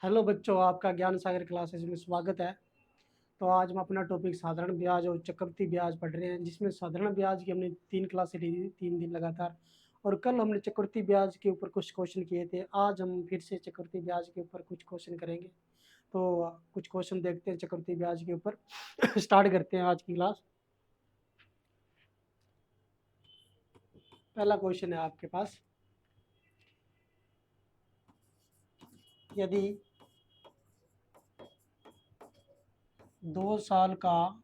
Hello बच्चों, आपका ज्ञान सागर क्लासेस में स्वागत है। तो आज हम अपना टॉपिक साधारण ब्याज और चक्रवृद्धि ब्याज पढ़ रहे हैं, जिसमें साधारण ब्याज की हमने 3 क्लासें ली थी 3 दिन लगातार। और कल हमने चक्रवृद्धि ब्याज के ऊपर कुछ क्वेश्चन किए थे। आज हम फिर से चक्रवृद्धि ब्याज के ऊपर कुछ क्वेश्चन करेंगे। तो कुछ क्वेश्चन देखते हैं चक्रवृद्धि ब्याज के ऊपर। स्टार्ट करते हैं आज की क्लास। पहला क्वेश्चन है आपके पास। यदि 2 साल का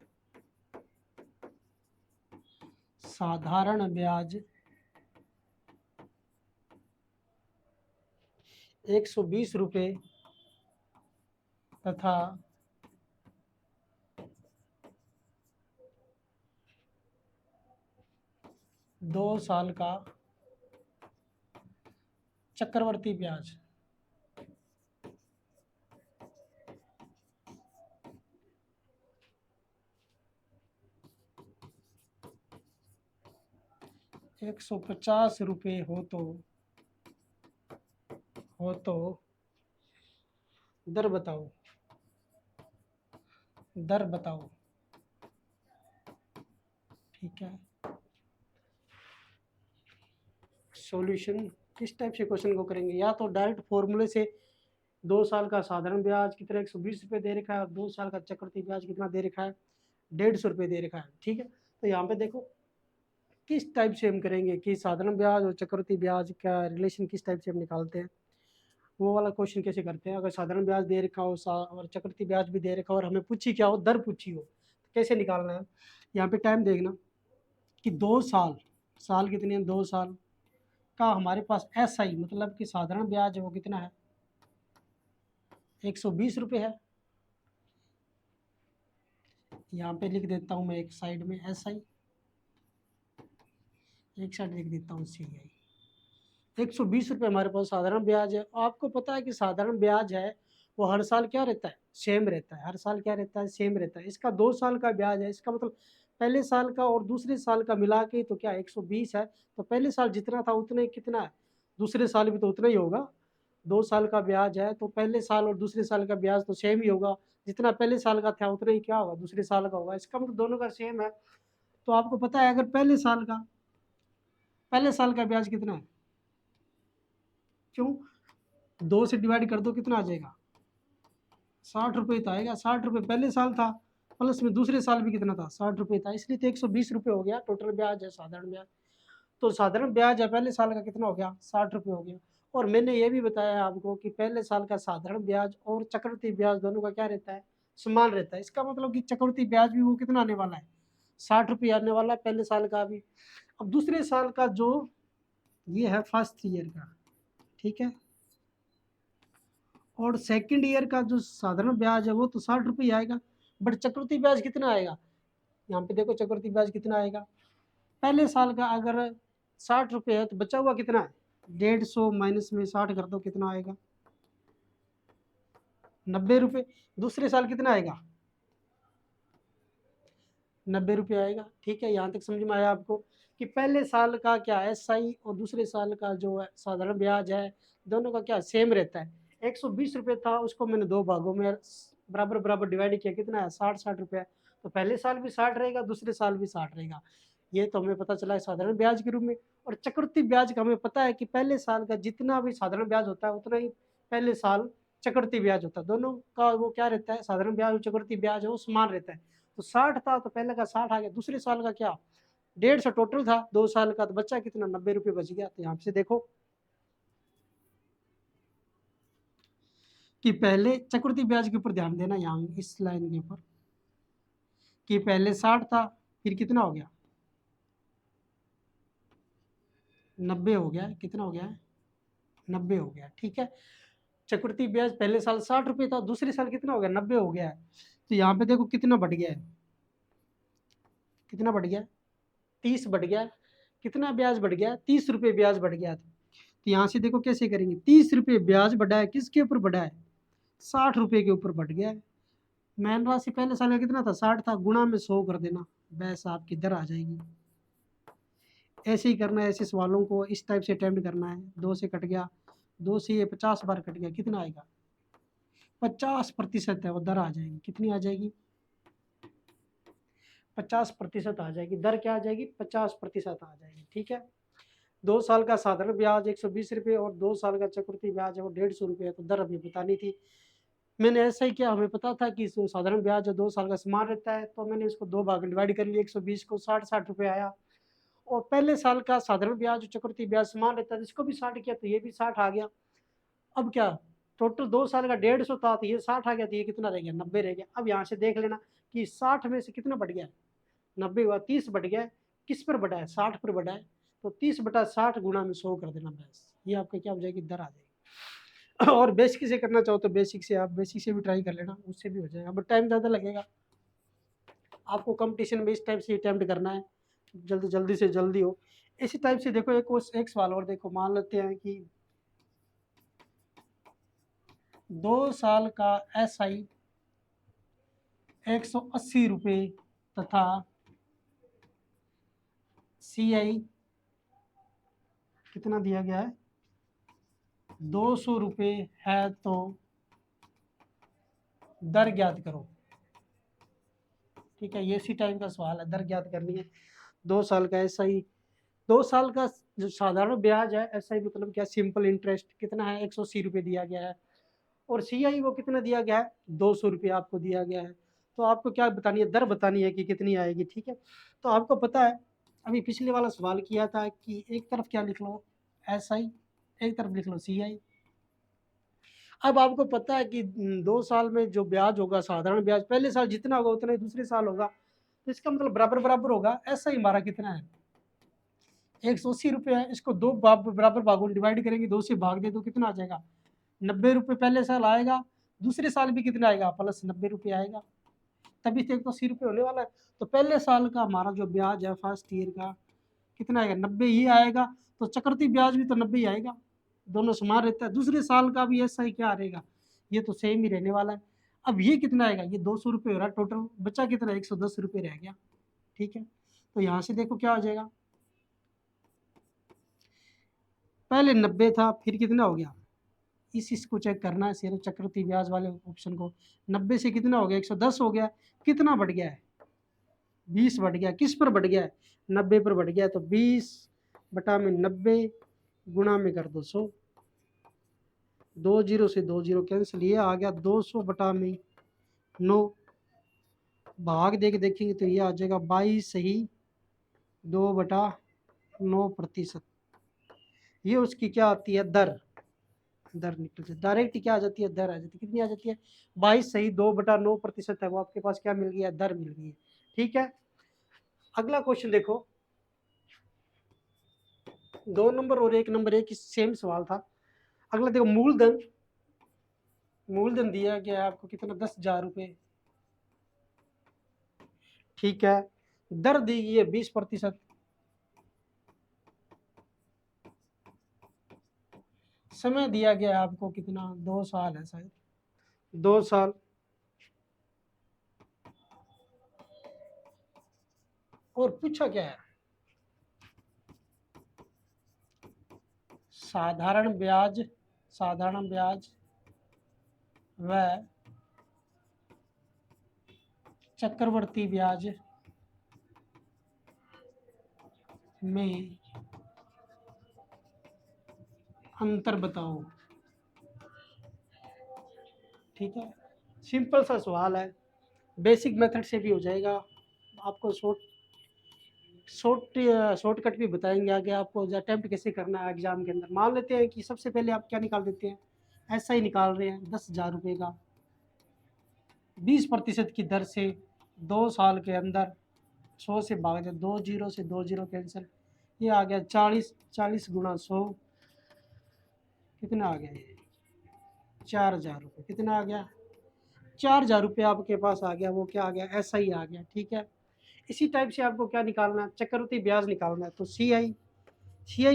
साधारण ब्याज 120 रुपये तथा 2 साल का चक्रवर्ती ब्याज 150 रुपये हो तो दर बताओ। दर बताओ। ठीक है। सॉल्यूशन किस टाइप से क्वेश्चन को करेंगे, या तो डायरेक्ट फॉर्मूले से 2 साल का साधारण ब्याज कितना 120 रुपये दे रखा है और 2 साल का चक्रवृद्धि ब्याज कितना दे रखा है 150 रुपये दे रखा है। ठीक है। तो यहाँ पे देखो किस टाइप से हम करेंगे कि साधारण ब्याज और चक्रवृद्धि ब्याज का रिलेशन किस टाइप से हम निकालते हैं, वो वाला क्वेश्चन कैसे करते हैं। अगर साधारण ब्याज दे रखा हो और चक्रवृद्धि ब्याज भी दे रखा हो और हमें पूछी क्या हो, दर पूछी हो, तो कैसे निकालना है। यहाँ पे टाइम देखना कि 2 साल, साल कितने हैं 2 साल का हमारे पास SI मतलब कि साधारण ब्याज है वो कितना है 120 रुपये है। यहाँ पे लिख देता हूँ मैं एक साइड में SI, एक साइड लिख देता हूँ CI। 120 रुपये हमारे पास साधारण ब्याज है। आपको पता है कि साधारण ब्याज है वो हर साल क्या रहता है, सेम रहता है। हर साल क्या रहता है, सेम रहता है। इसका 2 साल का ब्याज है, इसका मतलब पहले साल का और दूसरे साल का मिला के तो क्या 120 है। तो पहले साल जितना था उतना ही कितना है, दूसरे साल भी तो उतना ही होगा। 2 साल का ब्याज है तो पहले साल और दूसरे साल का ब्याज तो सेम ही होगा। जितना पहले साल का था उतना ही क्या होगा, दूसरे साल का होगा। इसका मतलब दोनों का सेम है। तो आपको पता है अगर पहले साल का ब्याज कितना है, क्यों 2 से डिवाइड कर दो कितना आ जाएगा 60 रुपये तो आएगा। 60 रुपये पहले साल था, प्लस में दूसरे साल भी कितना था 60 रुपये था, इसलिए तो 120 रुपये हो गया टोटल ब्याज है साधारण ब्याज। तो साधारण ब्याज है पहले साल का कितना हो गया 60 रुपये हो गया। और मैंने ये भी बताया आपको कि पहले साल का साधारण ब्याज और चक्रवृद्धि ब्याज दोनों का क्या रहता है, समान रहता है। इसका मतलब कि चक्रवृद्धि ब्याज भी वो कितना आने वाला है 60 रुपये आने वाला है पहले साल का भी। अब दूसरे साल का जो ये है फर्स्ट ईयर का, ठीक है, और सेकंड ईयर का जो साधारण ब्याज है वो तो 60 रुपये आएगा। बट चक्रवृद्धि ब्याज कितना आएगा, यहाँ पे देखो चक्रवृद्धि ब्याज कितना आएगा। पहले साल का अगर 60 रुपये है तो बचा हुआ कितना है 150 माइनस में 60 कर दो कितना आएगा 90 रुपये। दूसरे साल कितना आएगा 90 रुपये आएगा। ठीक है, यहाँ तक समझ में आया आपको कि पहले साल का क्या SI और दूसरे साल का जो है साधारण ब्याज है दोनों का क्या सेम रहता है। 120 रुपये था, उसको मैंने 2 भागों में बराबर बराबर डिवाइड किया, कितना है 60-60 रुपये। तो पहले साल भी 60 रहेगा, दूसरे साल भी 60 रहेगा। ये तो हमें पता चला है साधारण ब्याज के रूप में। और चक्रवृद्धि ब्याज का हमें पता है कि पहले साल का जितना भी साधारण ब्याज होता है उतना ही पहले साल चक्रवृद्धि ब्याज होता है। दोनों का वो क्या रहता है, साधारण ब्याज और चक्रवृद्धि ब्याज है वो समान रहता है। तो 60 था तो पहले का 60 आ गया, दूसरे साल का क्या 150 टोटल था 2 साल का, तो बच्चा कितना 90 रुपये बच गया। तो यहाँ से देखो कि पहले चक्रवृद्धि ब्याज के ऊपर ध्यान देना, यहाँ इस लाइन के ऊपर कि पहले 60 था फिर कितना हो गया 90 हो गया, कितना हो गया 90 हो गया। ठीक है, चक्रवृद्धि ब्याज पहले साल 60 रुपये था, दूसरे साल कितना हो गया 90 हो गया है। तो यहाँ पे देखो कितना बढ़ गया है, कितना बढ़ गया 30 बढ़ गया। कितना ब्याज बढ़ गया 30 रुपये ब्याज बढ़ गया। तो यहाँ से देखो कैसे करेंगे, 30 रुपये ब्याज बढ़ा है, किसके ऊपर बढ़ा है 60 रुपये के ऊपर बढ़ गया है। मैन राशि पहले साल का कितना था 60 था, गुणा में 100 कर देना, बस आपकी दर आ जाएगी। ऐसे ही करना है, ऐसे सवालों को इस टाइप से अटेम्प्ट करना है। 2 से कट गया, 2 से ये 50 बार कट गया, कितना आएगा 50% है वो दर आ जाएगी, कितनी आ जाएगी? 50% आ जाएगी। दर क्या आ जाएगी? 50% आ जाएगी। ठीक है, 2 साल का साधारण ब्याज 120 रुपये और 2 साल का चक्रवृद्धि ब्याज है वो 150 रुपये है। तो दर अभी बतानी थी, मैंने ऐसा ही किया। हमें पता था कि साधारण ब्याज जो 2 साल का समान रहता है, तो मैंने इसको 2 भाग में डिवाइड कर लिया। 120 को 60-60 रुपये आया। और पहले साल का साधारण ब्याज जो चक्रवृद्धि ब्याज समान रहता है, इसको भी 60 किया तो ये भी 60 आ गया। अब क्या, टोटल 2 साल का 150 था, तो ये 60 आ गया, तो ये कितना रह गया? 90 रह गया। अब यहाँ से देख लेना कि 60 में से कितना बढ़ गया? 90 हुआ, 30 बढ़ गया। किस पर बढ़ा है? 60 पर बढ़ा है। तो 30/60 गुणा में 100 कर देना, बस ये आपका क्या हो जाएगी? दर आ जाएगी। और बेसिक से करना चाहो तो बेसिक से आप बेसिक से भी ट्राई कर लेना, उससे भी हो जाएगा, बट टाइम ज़्यादा लगेगा। आपको कंपटीशन में इस टाइप से अटेम्प्ट करना है, जल्दी जल्दी से जल्दी हो। इसी टाइप से देखो एक सवाल और देखो, मान लेते हैं कि 2 साल का SI 180 रुपये तथा CI कितना दिया गया है? 200 रुपये है, तो दर ज्ञात करो। ठीक है, ये इसी टाइप का सवाल है, दर ज्ञात करनी है। 2 साल का SI, 2 साल का जो साधारण ब्याज है SI मतलब क्या? सिंपल इंटरेस्ट कितना है? 180 रुपये दिया गया है। और CI वो कितना दिया गया है? 200 रुपये आपको दिया गया है। तो आपको क्या बतानी है? दर बतानी है कि कितनी आएगी। ठीक है, तो आपको पता है अभी पिछले वाला सवाल किया था कि एक तरफ क्या लिख लो SI, एक तरफ लिख लो CI। अब आपको पता है कि 2 साल में जो ब्याज होगा, साधारण ब्याज पहले साल जितना होगा उतना ही दूसरे साल होगा, तो इसका मतलब बराबर बराबर होगा। SI हमारा कितना है? 180 रुपये है। इसको 2 बराबर भागों डिवाइड करेंगे, 2 से भाग दे तो कितना आ जाएगा? 90 रुपये पहले साल आएगा, दूसरे साल भी कितना आएगा? प्लस 90 रुपये आएगा, तभी तो 180 रुपये होने वाला है। तो पहले साल का हमारा जो ब्याज है फर्स्ट ईयर का कितना आएगा? 90 ही आएगा। तो चक्रवृद्धि ब्याज भी तो 90 ही आएगा, दोनों समान रहता है। दूसरे साल का भी ऐसा ही क्या रहेगा? ये तो सेम ही रहने वाला है। अब ये कितना आएगा? ये 200 रुपये हो रहा है टोटल, बचा कितना? 110 रुपये रह गया। ठीक है, तो यहाँ से देखो क्या हो जाएगा, पहले 90 था, फिर कितना हो गया? इसको चेक करना है, सिर्फ चक्रवृद्धि ब्याज वाले ऑप्शन को। 90 से कितना हो गया? 110 हो गया। कितना बढ़ गया है? 20 बढ़ गया। किस पर बढ़ गया है? 90 पर बढ़ गया। तो 20/90 गुणा में कर दो 100, 2 जीरो से 2 जीरो कैंसिल, ये आ गया 200/9। भाग दे के देखेंगे तो ये आ जाएगा 22 सही 2/9%। ये उसकी क्या आती है? दर निकल जाती, डायरेक्ट क्या आ जाती है? दर आ जाती है। कितनी आ जाती है? 22 सही 2/9% है, वो आपके पास क्या मिल गया? दर मिल गई है। ठीक है, अगला क्वेश्चन देखो, 2 नंबर और 1 नंबर एक सेम सवाल था। अगला देखो, मूलधन दिया गया है आपको कितना? 10,000 रुपये। ठीक है, दर दी गई है 20%। समय दिया गया है आपको कितना? 2 साल है शायद, 2 साल। और पूछा क्या है? साधारण ब्याज व चक्रवर्ती ब्याज में अंतर बताओ। ठीक है, सिंपल सा सवाल है, बेसिक मेथड से भी हो जाएगा। आपको शॉर्टकट भी बताएंगे आगे, आपको अटेम्प्ट कैसे करना है एग्जाम के अंदर। मान लेते हैं कि सबसे पहले आप क्या निकाल देते हैं? ऐसा ही निकाल रहे हैं 10,000 रुपये का 20% की दर से 2 साल के अंदर 100 से भाग दे, 2 जीरो से 2 जीरो कैंसिल, ये आ गया 40 गुणा 100, कितना आ गया? ये 4,000 रुपये। कितना आ गया? 4,000 रुपये आपके पास आ गया। वो क्या आ गया? ऐसा ही आ गया। ठीक है, इसी टाइप से आपको क्या निकालना है? चक्रवृद्धि ब्याज निकालना है। तो CI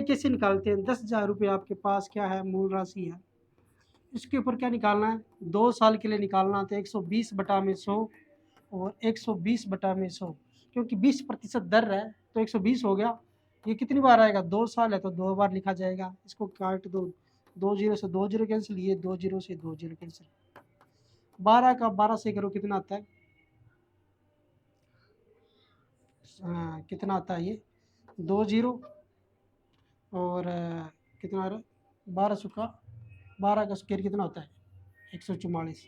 कैसे निकालते हैं? 10,000 रुपये आपके पास क्या है? मूल राशि है। इसके ऊपर क्या निकालना है? 2 साल के लिए निकालना, तो 120/100 और 120/100, क्योंकि 20% दर है तो 120 हो गया। ये कितनी बार आएगा? 2 साल है तो 2 बार लिखा जाएगा। इसको काट दो, 2 जीरो से 2 जीरो कैंसिल, ये 2 जीरो से 2 जीरो कैंसिल, 12 का 12 से करो कितना आता है, कितना आता है ये, 2 जीरो, और कितना आ रहा है, 12 का 12 का स्क्वायर कितना होता है, 144।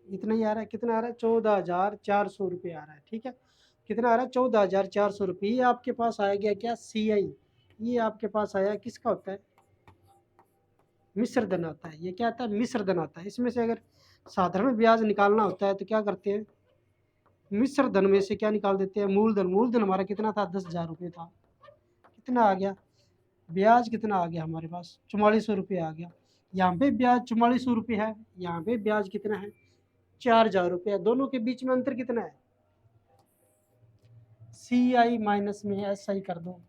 इतना ही आ रहा है, कितना आ रहा है, 14,400 रुपये आ रहा है। ठीक है, कितना आ रहा है, 14,400 रुपये। ये आपके पास आया गया क्या, CI। ये आपके पास आया किसका होता है, मिश्र धन आता है। ये क्या आता है, मिश्र धन आता है। इसमें से अगर साधारण ब्याज निकालना होता है तो क्या करते हैं, मिश्र धन में से क्या निकाल देते हैं, मूलधन। मूलधन हमारा कितना था, 10,000 रुपये था। कितना आ गया, ब्याज कितना आ गया हमारे पास, 4400 रुपये आ गया। यहाँ पे ब्याज 4400 रुपये है, यहाँ पे ब्याज कितना है, 4,000 रुपये। दोनों के बीच में अंतर कितना है, CI माइनस में SI कर दो,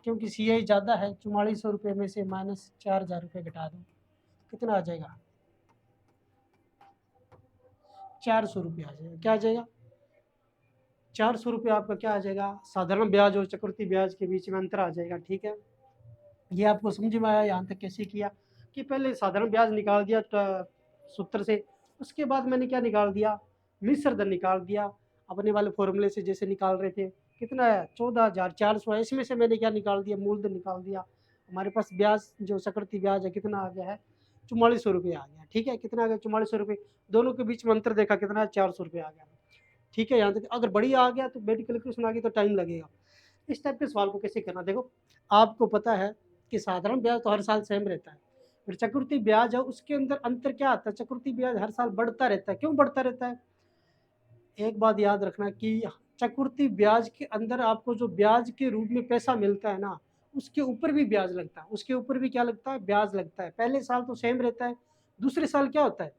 क्योंकि CI ज़्यादा है। 4400 रुपये में से माइनस 4,000 रुपये घटा दो, कितना आ जाएगा, 400 रुपये आ जाएगा। क्या आ जाएगा, 400 रुपये आपका क्या आ जाएगा, साधारण ब्याज और चक्रवृद्धि ब्याज के बीच में अंतर आ जाएगा। ठीक है, ये आपको समझ में आया यहाँ तक कैसे किया, कि पहले साधारण ब्याज निकाल दिया सूत्र से, उसके बाद मैंने क्या निकाल दिया, मिश्र धन निकाल दिया अपने वाले फॉर्मूले से, जैसे निकाल रहे थे। कितना है, 14,400 है। इसमें से मैंने क्या निकाल दिया, मूलधन निकाल दिया। हमारे पास ब्याज जो चक्रवृद्धि ब्याज है कितना आ गया है, 4400 रुपये आ गया। ठीक है, कितना आ गया, 4400 रुपये। दोनों के बीच में अंतर देखा कितना है, 400 रुपये आ गया। ठीक है, यहाँ तक। अगर बढ़िया आ गया तो बेटी कैलकुलेशन आ गई तो टाइम लगेगा। इस टाइप के सवाल को कैसे करना, देखो आपको पता है कि साधारण ब्याज तो हर साल सेम रहता है, फिर चक्रवृद्धि ब्याज है उसके अंदर अंतर क्या आता है, चक्रवृद्धि ब्याज हर साल बढ़ता रहता है। क्यों बढ़ता रहता है, एक बात याद रखना कि चक्रवृद्धि ब्याज के अंदर आपको जो ब्याज के रूप में पैसा मिलता है ना, उसके ऊपर भी ब्याज लगता है। उसके ऊपर भी क्या लगता है, ब्याज लगता है। पहले साल तो सेम रहता है, दूसरे साल क्या होता है,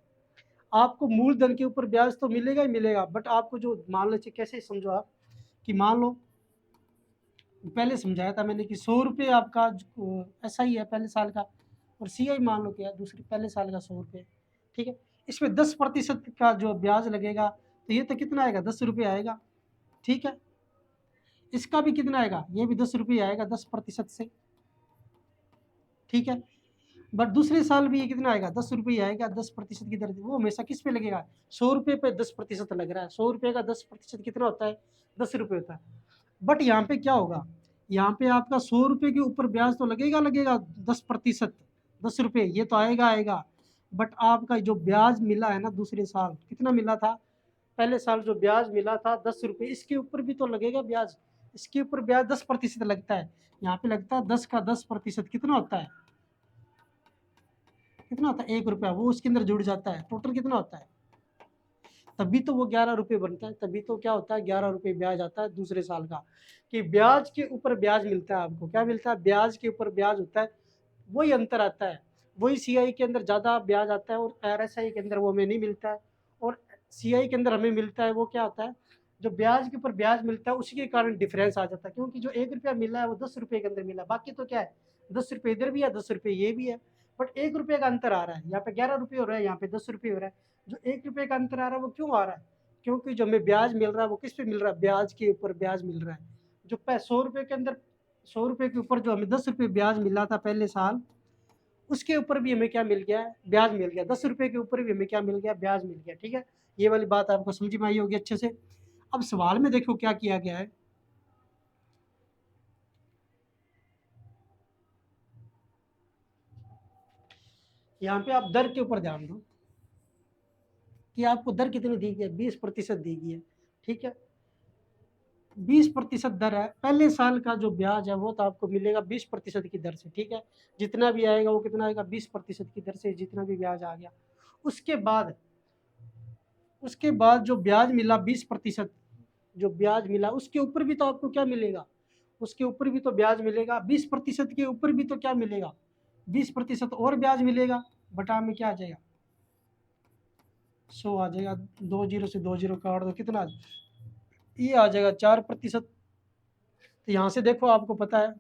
आपको मूलधन के ऊपर ब्याज तो मिलेगा ही मिलेगा, बट आपको जो, मान लो कैसे समझो आप, कि मान लो पहले समझाया था मैंने कि 100 रुपये आपका ऐसा ही है पहले साल का, और CI मान लो क्या, दूसरे पहले साल का 100 रुपये। ठीक है, इसमें 10% का जो ब्याज लगेगा, तो ये तो कितना आएगा, 10 रुपये आएगा। ठीक है, इसका भी कितना आएगा, ये भी 10 रुपये आएगा 10% से। ठीक है, बट दूसरे साल भी ये कितना आएगा, 10 रुपये आएगा 10% की दर से। वो हमेशा किस पे लगेगा, 100 रुपये पे 10% लग रहा है। 100 रुपये का 10% कितना होता है, 10 रुपये होता है। बट यहाँ पे क्या होगा, यहाँ पे आपका 100 रुपये के ऊपर ब्याज तो लगेगा लगेगा 10%, 10 रुपये ये तो आएगा आएगा। बट आपका जो ब्याज मिला है ना दूसरे साल, कितना मिला था, पहले साल जो ब्याज मिला था 10 रुपये, इसके ऊपर भी तो लगेगा ब्याज। इसके ऊपर ब्याज 10% लगता है, यहाँ पे लगता है 10 का 10%, कितना होता है, कितना होता है, 1 रुपया। वो उसके अंदर जुड़ जाता है, टोटल कितना होता है, तभी तो वो 11 रुपये बनता है। तभी तो क्या होता है, 11 रुपये ब्याज आता है दूसरे साल का, कि ब्याज के ऊपर ब्याज मिलता है आपको। क्या मिलता है, ब्याज के ऊपर ब्याज होता है। वही अंतर आता है, वही CI के अंदर ज़्यादा ब्याज आता है और RSI के अंदर वो हमें नहीं मिलता है। और CI के अंदर हमें मिलता है, वो क्या होता है, जो ब्याज के ऊपर ब्याज मिलता है उसी के कारण डिफरेंस आ जाता है। क्योंकि जो 1 रुपया मिला है वो 10 रुपये के अंदर मिला, बाकी तो क्या है, 10 रुपये इधर भी है 10 रुपये ये भी है, बट 1 रुपये का अंतर आ रहा है। यहाँ पे 11 रुपये हो रहा है, यहाँ पे 10 रुपये हो रहा है। जो 1 रुपये का अंतर आ रहा है वो क्यों आ रहा है, क्योंकि जो हमें ब्याज मिल रहा है वो किस पे मिल रहा है, ब्याज के ऊपर ब्याज मिल रहा है। जो 100 रुपये के अंदर, 100 रुपये के ऊपर जो हमें 10 रुपये ब्याज मिला था पहले साल, उसके ऊपर भी हमें क्या मिल गया है, ब्याज मिल गया। 10 रुपये के ऊपर भी हमें क्या मिल गया, ब्याज मिल गया। ठीक है, ये वाली बात आपको समझ में आई होगी अच्छे से। अब सवाल में देखो क्या किया गया है, यहाँ पे आप दर के ऊपर ध्यान दो कि आपको दर कितनी दी गई है, 20% दी गई है। ठीक है, 20% दर है। पहले साल का जो ब्याज है वो तो आपको मिलेगा 20% की दर से। ठीक है, जितना भी आएगा वो कितना आएगा, 20% की दर से जितना भी ब्याज आ गया। उसके बाद जो ब्याज मिला 20%, जो ब्याज मिला उसके ऊपर भी तो आपको क्या मिलेगा, उसके ऊपर भी तो ब्याज मिलेगा। 20% के ऊपर भी तो क्या मिलेगा, 20% और ब्याज मिलेगा। बटा में क्या आ जाएगा, 100 आ जाएगा। 2 जीरो से 2 जीरो काट दो, कितना ये आ जाएगा, 4%। तो यहाँ से देखो आपको पता है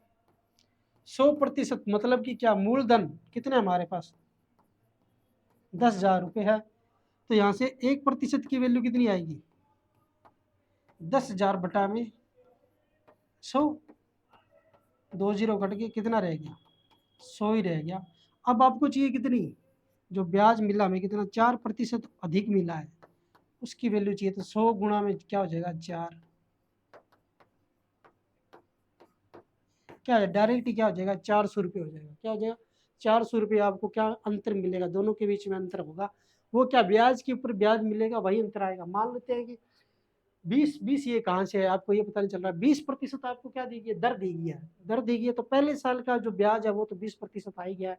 100% मतलब कि क्या, मूलधन कितने हमारे पास, 10,000 रुपये है। तो यहाँ से 1% की वैल्यू कितनी आएगी, 10,000 बटा में 100, 2 जीरो कट के कितना रह गया, 100 ही रह गया। अब आपको चाहिए कितनी, जो ब्याज मिला हमें कितना 4% अधिक मिला है, उसकी वैल्यू चाहिए। तो 100 गुणा में क्या हो जाएगा 4, क्या है डायरेक्ट क्या हो जाएगा 400 रुपये हो जाएगा। क्या हो जाएगा 400 रुपये। आपको क्या अंतर मिलेगा, दोनों के बीच में अंतर होगा, वो क्या ब्याज के ऊपर ब्याज मिलेगा वही अंतर आएगा। मान लेते हैं कि 20 ये कहाँ से है आपको ये पता नहीं चल रहा है। 20% आपको क्या दी गई है, दर दी गई है, दर दी गई है। तो पहले साल का जो ब्याज है वो तो 20% आ ही गया है।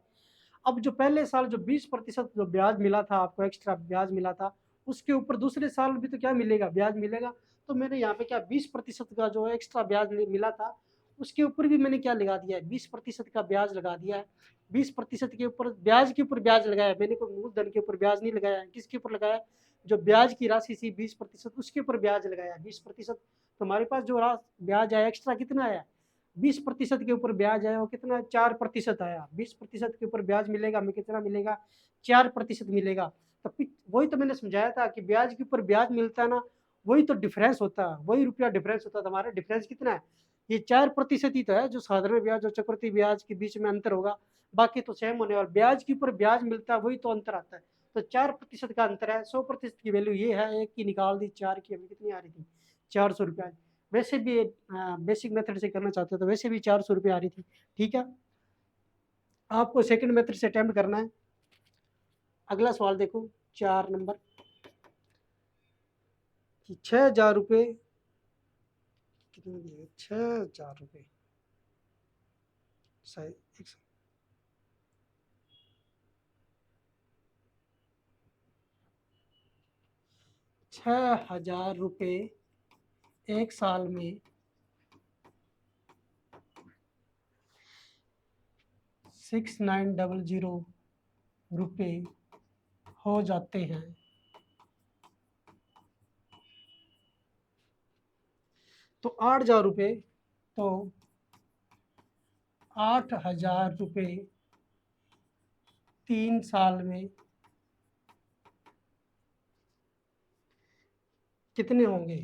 अब जो पहले साल जो 20% जो ब्याज मिला था आपको, एक्स्ट्रा ब्याज मिला था, उसके ऊपर दूसरे साल भी तो क्या मिलेगा, ब्याज मिलेगा। तो मैंने यहाँ पे क्या 20% का जो एक्स्ट्रा ब्याज मिला था उसके ऊपर भी मैंने क्या लगा दिया है, 20% का ब्याज लगा दिया है। 20% के ऊपर ब्याज के ऊपर ब्याज लगाया, मैंने कोई मूलधन के ऊपर ब्याज नहीं लगाया। किसके ऊपर लगाया, जो ब्याज की राशि थी 20% उसके ऊपर ब्याज लगाया 20%। तो हमारे पास जो ब्याज आया एक्स्ट्रा कितना आया, 20% के ऊपर ब्याज आया वो कितना 4% आया। 20% के ऊपर ब्याज मिलेगा हमें कितना मिलेगा 4% मिलेगा। तो वही तो मैंने समझाया था कि ब्याज के ऊपर ब्याज मिलता है ना, वही तो डिफरेंस होता है, वही रुपया डिफरेंस होता है। तो हमारा डिफरेंस कितना है, ये 4% ही तो है जो साधारण ब्याज और चक्रवृद्धि ब्याज के बीच में अंतर होगा, बाकी तो सेम होने वाला। ब्याज के ऊपर ब्याज मिलता है वही तो अंतर आता है। तो 4% का अंतर है। 100% की वैल्यू ये है, एक की निकाल दी, 4 की हमें कितनी आ रही थी 400 रुपया। वैसे भी बेसिक मेथड से करना चाहते हो तो वैसे भी 400 रुपये आ रही थी। ठीक है, आपको सेकंड मेथड से अटेम्प्ट करना है। अगला सवाल देखो 4 नंबर कि 6,000 रुपये कितने दिए, 6,000 रुपये सही 6,000 रुपये एक साल में 6,900 रुपये हो जाते हैं। तो 8,000 रुपये, तो 8,000 रुपये 3 साल में कितने होंगे,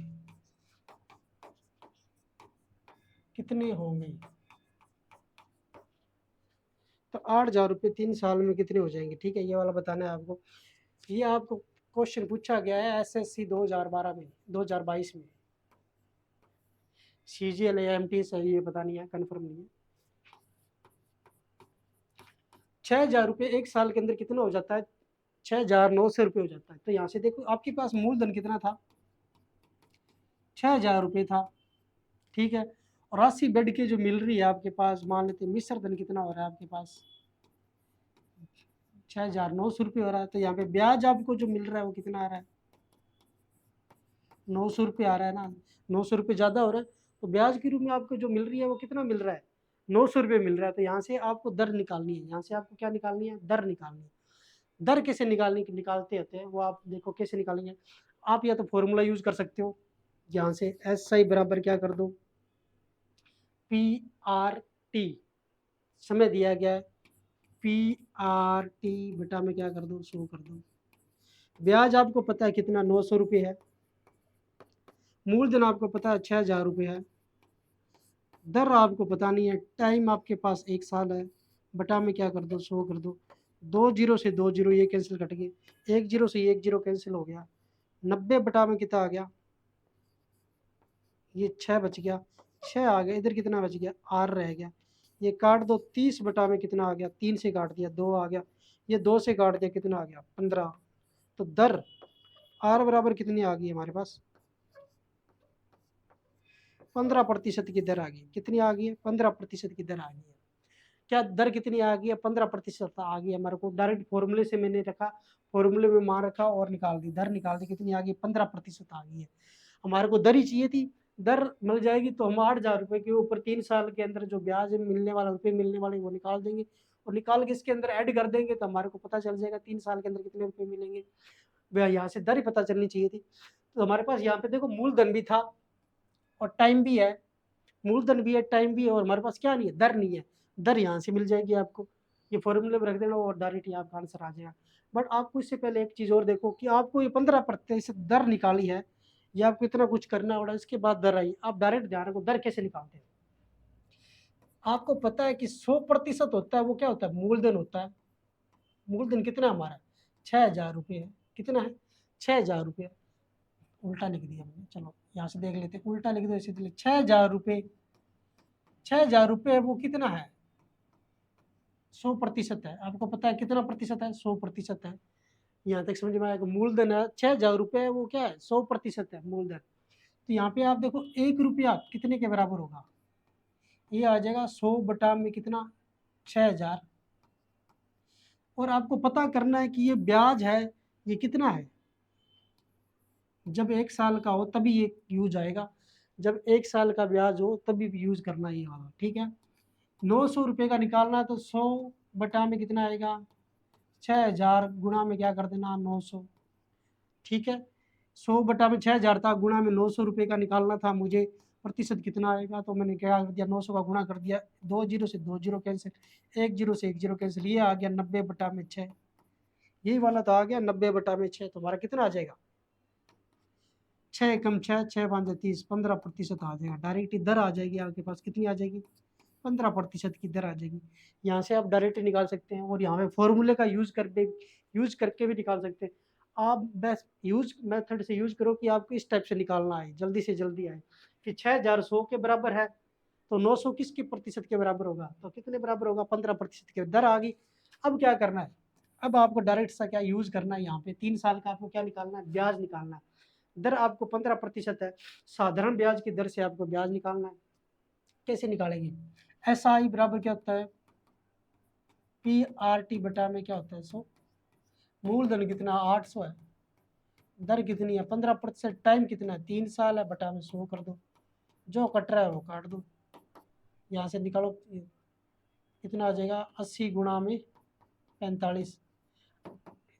कितने होंगे। तो 8,000 रुपये 3 साल में कितने हो जाएंगे। ठीक है, ये वाला बताना है आपको। ये आपको क्वेश्चन पूछा गया है एसएससी 2012 में, 2022 में। सीजीएल या एमटी सही ये पता नहीं है, कन्फर्म नहीं है। 6,000 रुपये एक साल के अंदर कितना हो जाता है, 6,900 रुपये हो जाता है। तो यहाँ से देखो आपके पास मूलधन कितना था, 6,000 रुपये था। ठीक है, और राशि बढ़ के जो मिल रही है आपके पास, मान लेते मिश्र धन कितना हो रहा है आपके पास 6,900 रुपये हो रहा है। तो यहाँ पे ब्याज आपको जो मिल रहा है वो कितना आ रहा है 900 रुपये आ रहा है ना, 900 रुपये ज़्यादा हो रहा है। तो ब्याज के रूप में आपको जो मिल रही है वो कितना मिल रहा है 900 रुपये मिल रहा है। तो यहाँ से आपको दर निकालनी है, यहाँ से आपको क्या निकालनी है, दर निकालनी है। दर कैसे निकालते होते हैं वो आप देखो कैसे निकालेंगे। आप या तो फॉर्मूला यूज कर सकते हो, यहाँ से एस आई बराबर क्या कर दो पी आर टी, समय दिया गया है पी आर टी बटा में क्या कर दो 100 कर दो। ब्याज आपको पता है कितना 900 रुपये है, मूलधन आपको पता है 6,000 रुपये है, दर आपको पता नहीं है, टाइम आपके पास 1 साल है, बटा में क्या कर दो 100 कर दो। 2 जीरो से 2 जीरो ये कैंसिल कट गए, 1 जीरो से 1 जीरो कैंसिल हो गया, 90 बटा में कितना आ गया, ये 6 बच गया, 6 आ गया, इधर कितना बच गया आर रह गया, ये काट दो, 30 बटा में कितना आ गया, 3 से काट दिया 2 आ गया, ये 2 से काट दिया कितना आ गया 15। तो दर आर बराबर कितनी आ गई हमारे पास 15% की दर आ गई। कितनी आ गई है 15% की दर आ गई है। क्या दर कितनी आ गई है 15% आ गई है। हमारे को डायरेक्ट फॉर्मूले से मैंने रखा, फॉर्मूले में मान रखा और निकाल दी, दर निकाल दी, कितनी आ गई 15% आ गई है। हमारे को दर ही चाहिए थी, दर मिल जाएगी तो हम 8,000 रुपये के ऊपर 3 साल के अंदर जो ब्याज मिलने वाला, रुपये मिलने वाले वो निकाल देंगे, और निकाल के इसके अंदर ऐड कर देंगे तो हमारे को पता चल जाएगा 3 साल के अंदर कितने रुपये मिलेंगे। वह यहाँ से दर ही पता चलनी चाहिए थी। तो हमारे पास यहाँ पे देखो मूलधन भी था और टाइम भी है, मूलधन भी है टाइम भी है, और हमारे पास क्या नहीं है, दर नहीं है। दर यहाँ से मिल जाएगी आपको, ये फॉर्मूले में रख देना और डायरेक्ट आपका आंसर आ जाएगा। बट आपको इससे पहले एक चीज़ और देखो कि आपको ये 15% दर निकाली है, ये आपको इतना कुछ करना होगा, इसके बाद दर आई। आप डायरेक्ट ध्यान रखो दर कैसे निकालते हैं। आपको पता है कि 100% होता है वो क्या होता है मूलधन होता है, मूलधन कितना हमारा 6,000 रुपये है। कितना है 6,000 रुपये। उल्टा लिख दिया मैंने, चलो यहाँ से देख लेते, उल्टा लिख दो इसलिए 6,000 रुपये। 6,000 रुपये वो कितना है 100% है। आपको पता है कितना प्रतिशत है 100% है। यहाँ तक समझ में आएगा। मूलधन है 6,000 रुपये, वो क्या है 100% है मूलधन। तो यहाँ पे आप देखो 1 रुपया कितने के बराबर होगा, ये आ जाएगा 100 बटा में कितना 6,000। और आपको पता करना है कि ये ब्याज है ये कितना है। जब 1 साल का हो तभी ये यूज आएगा, जब 1 साल का ब्याज हो तभी यूज करना ये वाला, ठीक है। 900 रुपये का निकालना है तो 100 बटा में कितना आएगा 6,000 गुणा में क्या कर देना 900, ठीक है। 100 बटा में 6,000 था, गुणा में 900 रुपये का निकालना था मुझे, प्रतिशत कितना आएगा तो मैंने क्या कर दिया 900 का गुणा कर दिया, 2 जीरो से 2 जीरो कैंसिल, 1 जीरो से 1 जीरो कैंसिल, ये आ गया 90 बटा में 6। यही वाला तो आ गया 90 बटा में 6। तुम्हारा कितना आ जाएगा 6 कम 6, 6 5 30, 15% आ जाएगा। डायरेक्ट ही दर आ जाएगी आपके पास, कितनी आ जाएगी 15% की दर आ जाएगी। यहाँ से आप डायरेक्ट निकाल सकते हैं, और यहाँ पे फॉर्मूले का यूज करके भी निकाल सकते हैं। आप बेस्ट यूज मेथड से यूज करो कि आपको इस टाइप से निकालना है, जल्दी से जल्दी आए कि 6,000 100 के बराबर है तो 900 किसके प्रतिशत के बराबर होगा, तो कितने बराबर होगा 15% के। दर आ गई। अब क्या करना है, अब आपको डायरेक्ट सा क्या यूज करना है, यहाँ पे 3 साल का आपको क्या निकालना है ब्याज निकालना है। दर आपको 15% है, साधारण ब्याज की दर से आपको ब्याज निकालना है। कैसे निकालेंगे, एस आई बराबर क्या होता है पी आर टी बटा में क्या होता है 100। मूलधन कितना 800 है, दर कितनी है 15%, टाइम कितना है 3 साल है, बटा में 100 कर दो, जो कट रहा है वो काट दो। यहाँ से निकालो कितना आ जाएगा 80 गुणा में 45,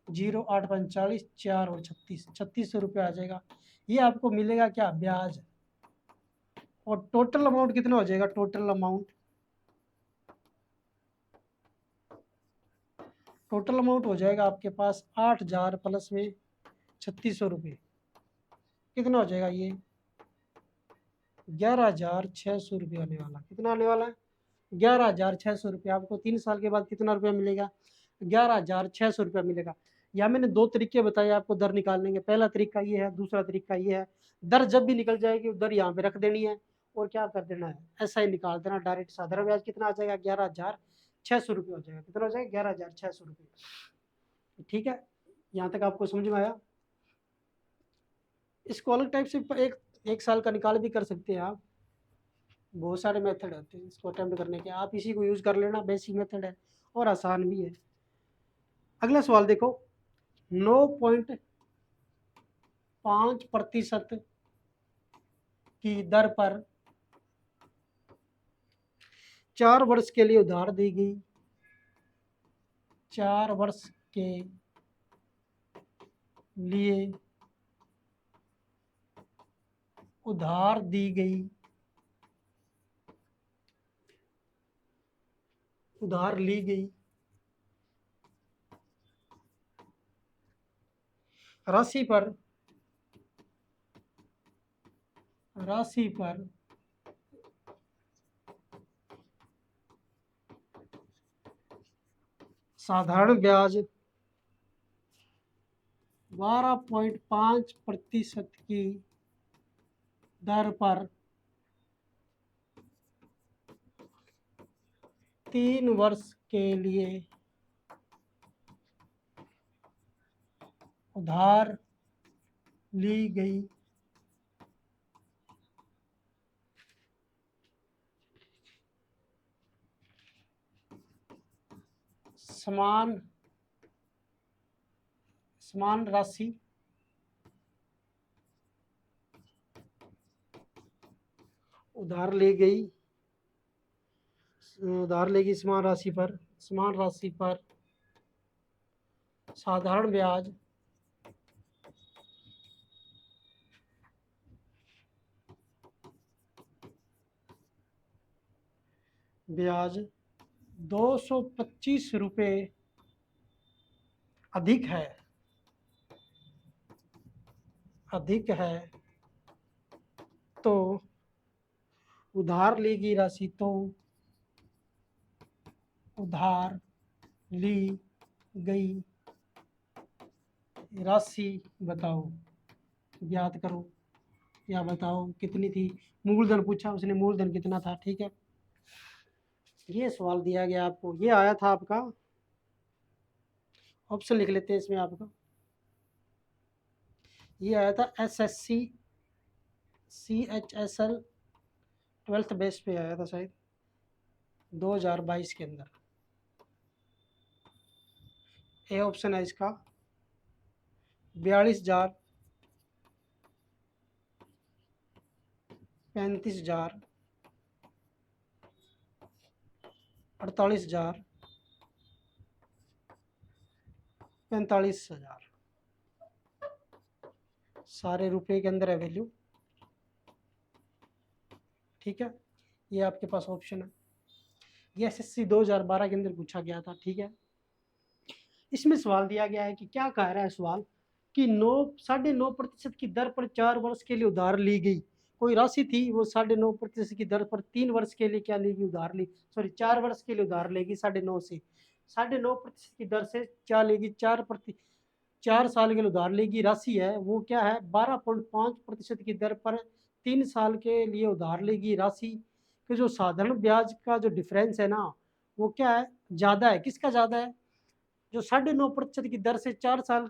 0 8 45, 4 और 36, 3600 रुपये आ जाएगा। ये आपको मिलेगा क्या ब्याज। और टोटल अमाउंट कितना हो जाएगा, टोटल अमाउंट हो जाएगा आपके पास 8,000 प्लस में 3600 रुपये, कितना हो जाएगा ये 11,600 रुपये आने वाला। कितना आने वाला है 11,600 रुपये। आपको 3 साल के बाद कितना रुपया मिलेगा 11,600 रुपया मिलेगा। या मैंने 2 तरीके बताए आपको दर निकालने के, पहला तरीका ये है, दूसरा तरीका ये है। दर जब भी निकल जाएगी दर यहाँ पे रख देनी है और क्या कर देना है ऐसा ही निकाल देना डायरेक्ट। साधारण ब्याज कितना आ जाएगा 11,600 रुपये हो जाएगा। कितना हो जाएगा 11,600 रुपये, ठीक है। यहाँ तक आपको समझ में आया। इसको अलग टाइप से एक साल का निकाल भी कर सकते हैं आप, बहुत सारे मेथड होते हैं इसको अटेम्प्ट करने के। आप इसी को यूज़ कर लेना, बेसिक मेथड है और आसान भी है। अगला सवाल देखो, 9.5% की दर पर 4 वर्ष के लिए उधार दी गई, 4 वर्ष के लिए उधार दी गई, उधार ली गई राशि पर साधारण ब्याज 12.5% की दर पर 3 वर्ष के लिए उधार ली गई समान राशि उधार ली गई समान राशि पर साधारण ब्याज 225 रुपये अधिक है तो उधार ली गई राशि गई राशि बताओ, ज्ञात करो या बताओ कितनी थी। मूलधन पूछा उसने, मूलधन कितना था। ठीक है, ये सवाल दिया गया आपको, ये आया था आपका, ऑप्शन लिख लेते हैं इसमें आपका, ये आया था SSC CHSL 12th बेस पे आया था शायद 2022 के अंदर। ए ऑप्शन है इसका 42,000, 35,000, 48,000, 45,000। सारे रुपए के अंदर है वैल्यू। ठीक है, ये आपके पास ऑप्शन है। ये SSC 2012 के अंदर पूछा गया था। ठीक है, इसमें सवाल दिया गया है कि क्या कह रहा है सवाल कि 9.5% की दर पर 4 वर्ष के लिए उधार ली गई कोई राशि थी, वो 9.5% की दर पर 3 वर्ष के लिए क्या लेगी, उधार ली, सॉरी 4 वर्ष के लिए उधार लेगी 9.5 से, 9.5% की दर से क्या लेगी, 4 साल के लिए उधार लेगी। राशि है वो क्या है, 12.5% की दर पर 3 साल के लिए उधार लेगी। राशि के जो साधारण ब्याज का जो डिफरेंस है ना, वो क्या है, ज़्यादा है। किसका ज़्यादा है, जो 9.5% की दर से 4 साल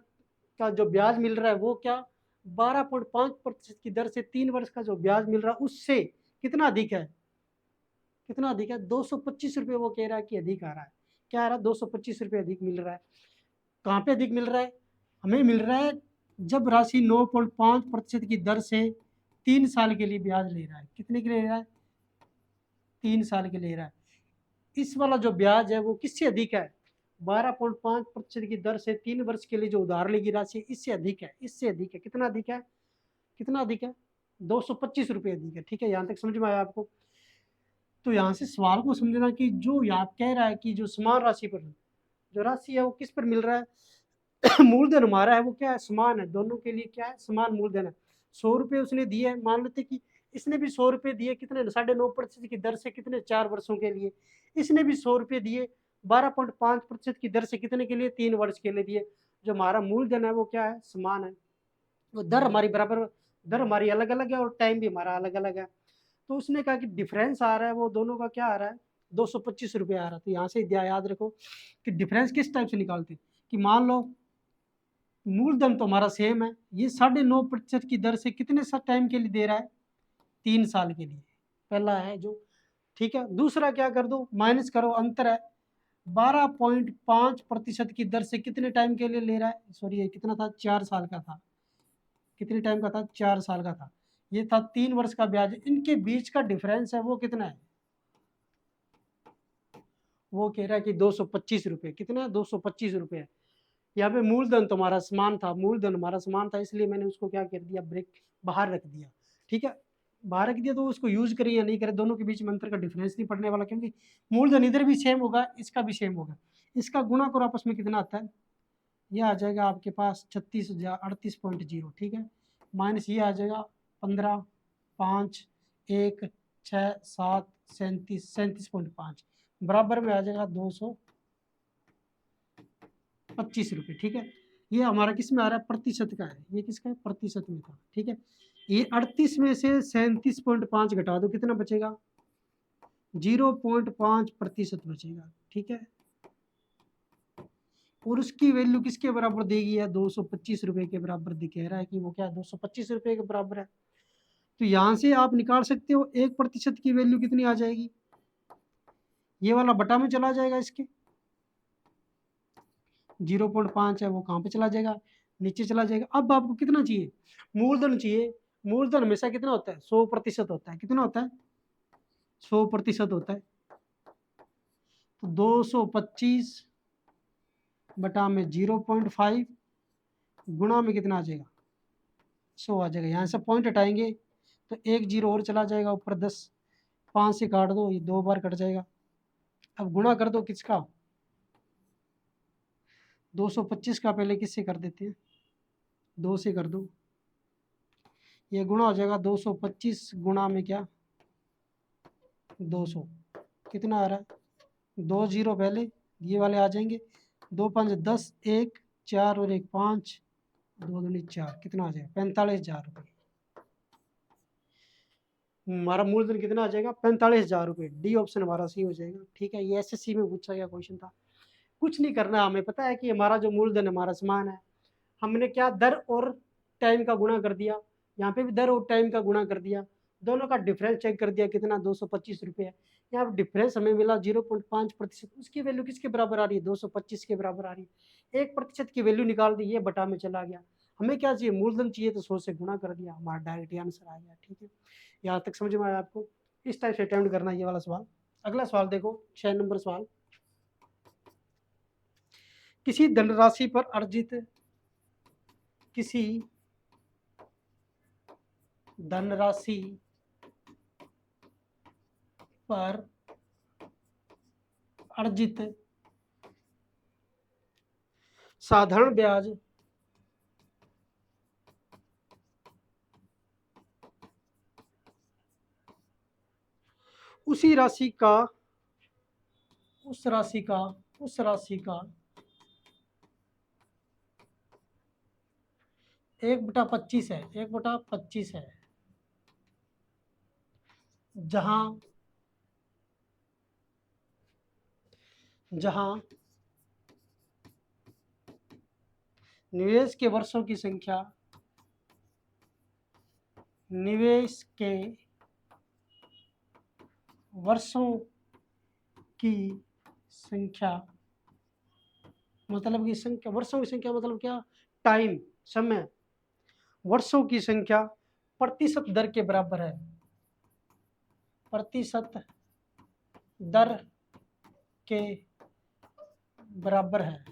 का जो ब्याज मिल रहा है वो क्या 12.5% की दर से 3 वर्ष का जो ब्याज मिल रहा है उससे कितना अधिक है, कितना अधिक है, 225 रुपये वो कह रहा है कि अधिक आ रहा है। क्या आ रहा है, 225 रुपये अधिक मिल रहा है। कहाँ पे अधिक मिल रहा है, हमें मिल रहा है जब राशि 9.5% की दर से 3 साल के लिए ब्याज ले रहा है। कितने के लिए ले रहा है, 3 साल के ले रहा है। इस वाला जो ब्याज है वो किससे अधिक है, 12.5% की दर से 3 वर्ष के लिए जो उधार लेगी राशि इससे अधिक है, इससे अधिक है। कितना अधिक है, कितना अधिक है, 225 रुपये अधिक है। ठीक है, यहाँ तक समझ में आया आपको। तो यहाँ से सवाल को समझना कि जो यहाँ कह रहा है कि जो समान राशि पर जो राशि है वो किस पर मिल रहा है मूलधन हमारा है वो क्या है, समान है, दोनों के लिए क्या है, समान मूलधन है। 100 रुपये उसने दिए, मान लेते कि इसने भी 100 रुपये दिए, कितने 9.5% की दर से, कितने 4 वर्षों के लिए। इसने भी 100 रुपये दिए 12.5% की दर से, कितने के लिए, 3 वर्ष के लिए दिए। जो हमारा मूलधन है वो क्या है, समान है। वो दर हमारी बराबर, दर हमारी अलग अलग है और टाइम भी हमारा अलग अलग है। तो उसने कहा कि डिफरेंस आ रहा है वो दोनों का क्या आ रहा है, 225 रुपये आ रहा है। तो यहाँ से याद रखो कि डिफरेंस किस टाइप से निकालते, कि मान लो मूलधन तो हमारा सेम है, ये 9.5% की दर से कितने टाइम के लिए दे रहा है, 3 साल के लिए, पहला है जो। ठीक है, दूसरा क्या कर दो, माइनस करो, अंतर है 12.5% की दर से कितने टाइम के लिए ले रहा है, सॉरी ये कितना था, 4 साल का था। कितने टाइम का था, 4 साल का था। ये था 3 वर्ष का ब्याज। इनके बीच का डिफरेंस है वो कितना है, वो कह रहा है कि 225 रुपये। कितना है, 225 रुपये। यहाँ पे मूलधन तुम्हारा समान था, मूलधन हमारा समान था, इसलिए मैंने उसको क्या कर दिया, ब्रेक बाहर रख दिया। ठीक है, बाहर रख दिया तो उसको यूज करें या नहीं करें, दोनों के बीच में अंतर का डिफरेंस नहीं पड़ने वाला, क्योंकि मूलधन इधर भी सेम होगा, इसका भी सेम होगा। इसका गुणा करो आपस में, कितना आता है, ये आ जाएगा आपके पास 38,038.0। ठीक है, माइनस ये आ जाएगा 15, 5, 1, 6, 7, 37.5, बराबर में आ जाएगा 225 रुपये। ठीक है, ये हमारा किस में आ रहा है, प्रतिशत का है, ये किसका है, प्रतिशत में था। ठीक है, ये 38 में से 37.5 घटा दो, कितना बचेगा, 0.5% बचेगा। ठीक है, और उसकी वैल्यू किसके बराबर देगी है, 225 रुपये के बराबर दिख रहा है कि वो क्या 225 रुपये के बराबर है। तो यहाँ से आप निकाल सकते हो 1% की वैल्यू कितनी आ जाएगी, ये वाला बटा में चला जाएगा, इसके 0.5 है वो कहाँ पे चला जाएगा, नीचे चला जाएगा। अब आपको कितना चाहिए, मूलधन चाहिए। मूलधन हमेशा कितना होता है, 100% होता है। कितना होता है, 100% होता है। तो 225 बटा में 0.5 गुणा में कितना आ जाएगा, 100 आ जाएगा। यहाँ से पॉइंट हटाएंगे तो 1 0 और चला जाएगा ऊपर, 10, 5 से काट दो, ये 2 बार कट जाएगा। अब गुणा कर दो किसका, 225 का पहले किससे कर देते हैं, 2 से कर दो, ये गुणा हो जाएगा 225 गुणा में क्या 200, कितना आ रहा है, 2 0 पहले ये वाले आ जाएंगे, दो पाँच 10, एक 4 और एक 5, 2 दूनी 4, कितना आ जाएगा 45,000 रुपये। हमारा मूलधन कितना आ जाएगा 45,000 रुपये। डी ऑप्शन हमारा सही हो जाएगा। ठीक है, ये एसएससी में पूछा गया क्वेश्चन था। कुछ नहीं करना, हमें पता है कि हमारा जो मूलधन हमारा समान है, हमने क्या दर और टाइम का गुणा कर दिया, यहाँ पे भी दर और टाइम का गुणा कर दिया, दोनों का डिफरेंस चेक कर दिया, कितना 225 रुपये है। यहाँ पर डिफरेंस हमें मिला 0.5%, उसकी वैल्यू किसके बराबर आ रही है 225 के बराबर आ रही है। 1% की वैल्यू निकाल दी, ये बटा में चला गया। हमें क्या चाहिए मूलधन चाहिए, तो 100 से गुणा कर दिया, हमारा डायरेक्ट आंसर आ गया। ठीक है, यहाँ तक समझ में आया आपको। इस टाइप से अटेम्प्ट करना ये वाला सवाल। अगला सवाल देखो, 6 नंबर सवाल। किसी धनराशि पर अर्जित किसी धनराशि पर अर्जित साधारण ब्याज उस राशि का 1/25 है, 1/25 है, जहां निवेश के वर्षों की संख्या मतलब की संख्या, वर्षों की संख्या मतलब क्या, टाइम, समय, वर्षों की संख्या प्रतिशत दर के बराबर है, प्रतिशत दर के बराबर है।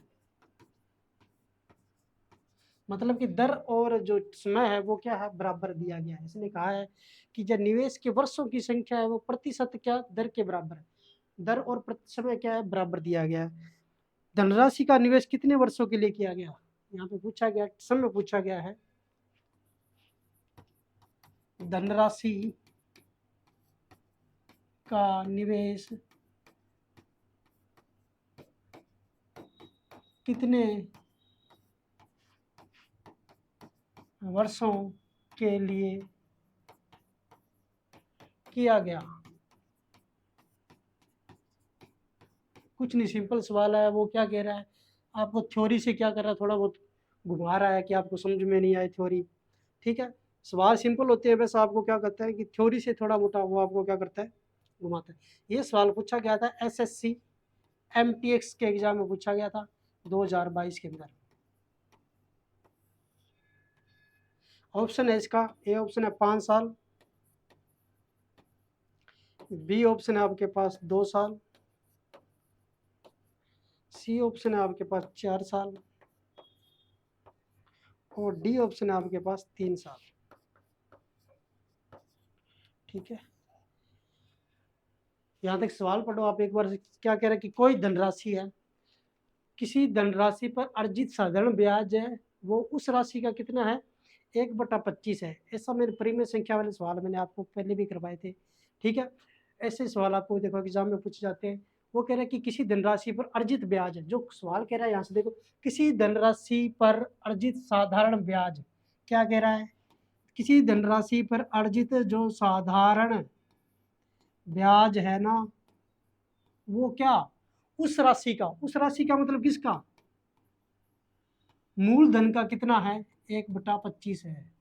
मतलब कि दर और जो समय है वो क्या है, बराबर दिया गया है। इसने कहा है कि जो निवेश के वर्षों की संख्या है वो प्रतिशत क्या दर के बराबर है, दर और समय क्या है, बराबर दिया गया है। धनराशि का निवेश कितने वर्षों के लिए किया गया, यहाँ पे पूछा गया, समय पूछा गया है। धनराशि का निवेश कितने वर्षों के लिए किया गया। कुछ नहीं, सिंपल सवाल है। वो क्या कह रहा है, आपको थ्योरी से क्या कर रहा है, थोड़ा बहुत घुमा रहा है कि आपको समझ में नहीं आए थ्योरी। ठीक है, सवाल सिंपल होते हैं, बस आपको क्या करता है कि थ्योरी से थोड़ा मोटा वो आपको क्या करता है, घुमाता है। ये सवाल पूछा गया था एसएससी एमटीएक्स के एग्जाम में, पूछा गया था 2022 के अंदर। ऑप्शन है इसका, ए ऑप्शन है 5 साल, बी ऑप्शन है आपके पास 2 साल, सी ऑप्शन है आपके पास 4 साल, और डी ऑप्शन है आपके पास 3 साल। ठीक है, यहाँ तक सवाल पढ़ो आप एक बार। क्या कह रहा है कि कोई धनराशि है, किसी धनराशि पर अर्जित साधारण ब्याज है, वो उस राशि का कितना है, 1/25 है। ऐसा मेरे परिमेय संख्या वाले सवाल मैंने आपको पहले भी करवाए थे। ठीक है, ऐसे सवाल आपको देखो एग्जाम में पूछे जाते हैं। वो कह रहा है कि किसी धनराशि पर अर्जित ब्याज है, जो सवाल कह रहा है यहाँ से देखो, किसी धनराशि पर अर्जित साधारण ब्याज, क्या कह रहा है, किसी धनराशि पर अर्जित जो साधारण ब्याज है ना, वो क्या, उस राशि का मतलब किसका, मूलधन का कितना है, 1/25 है।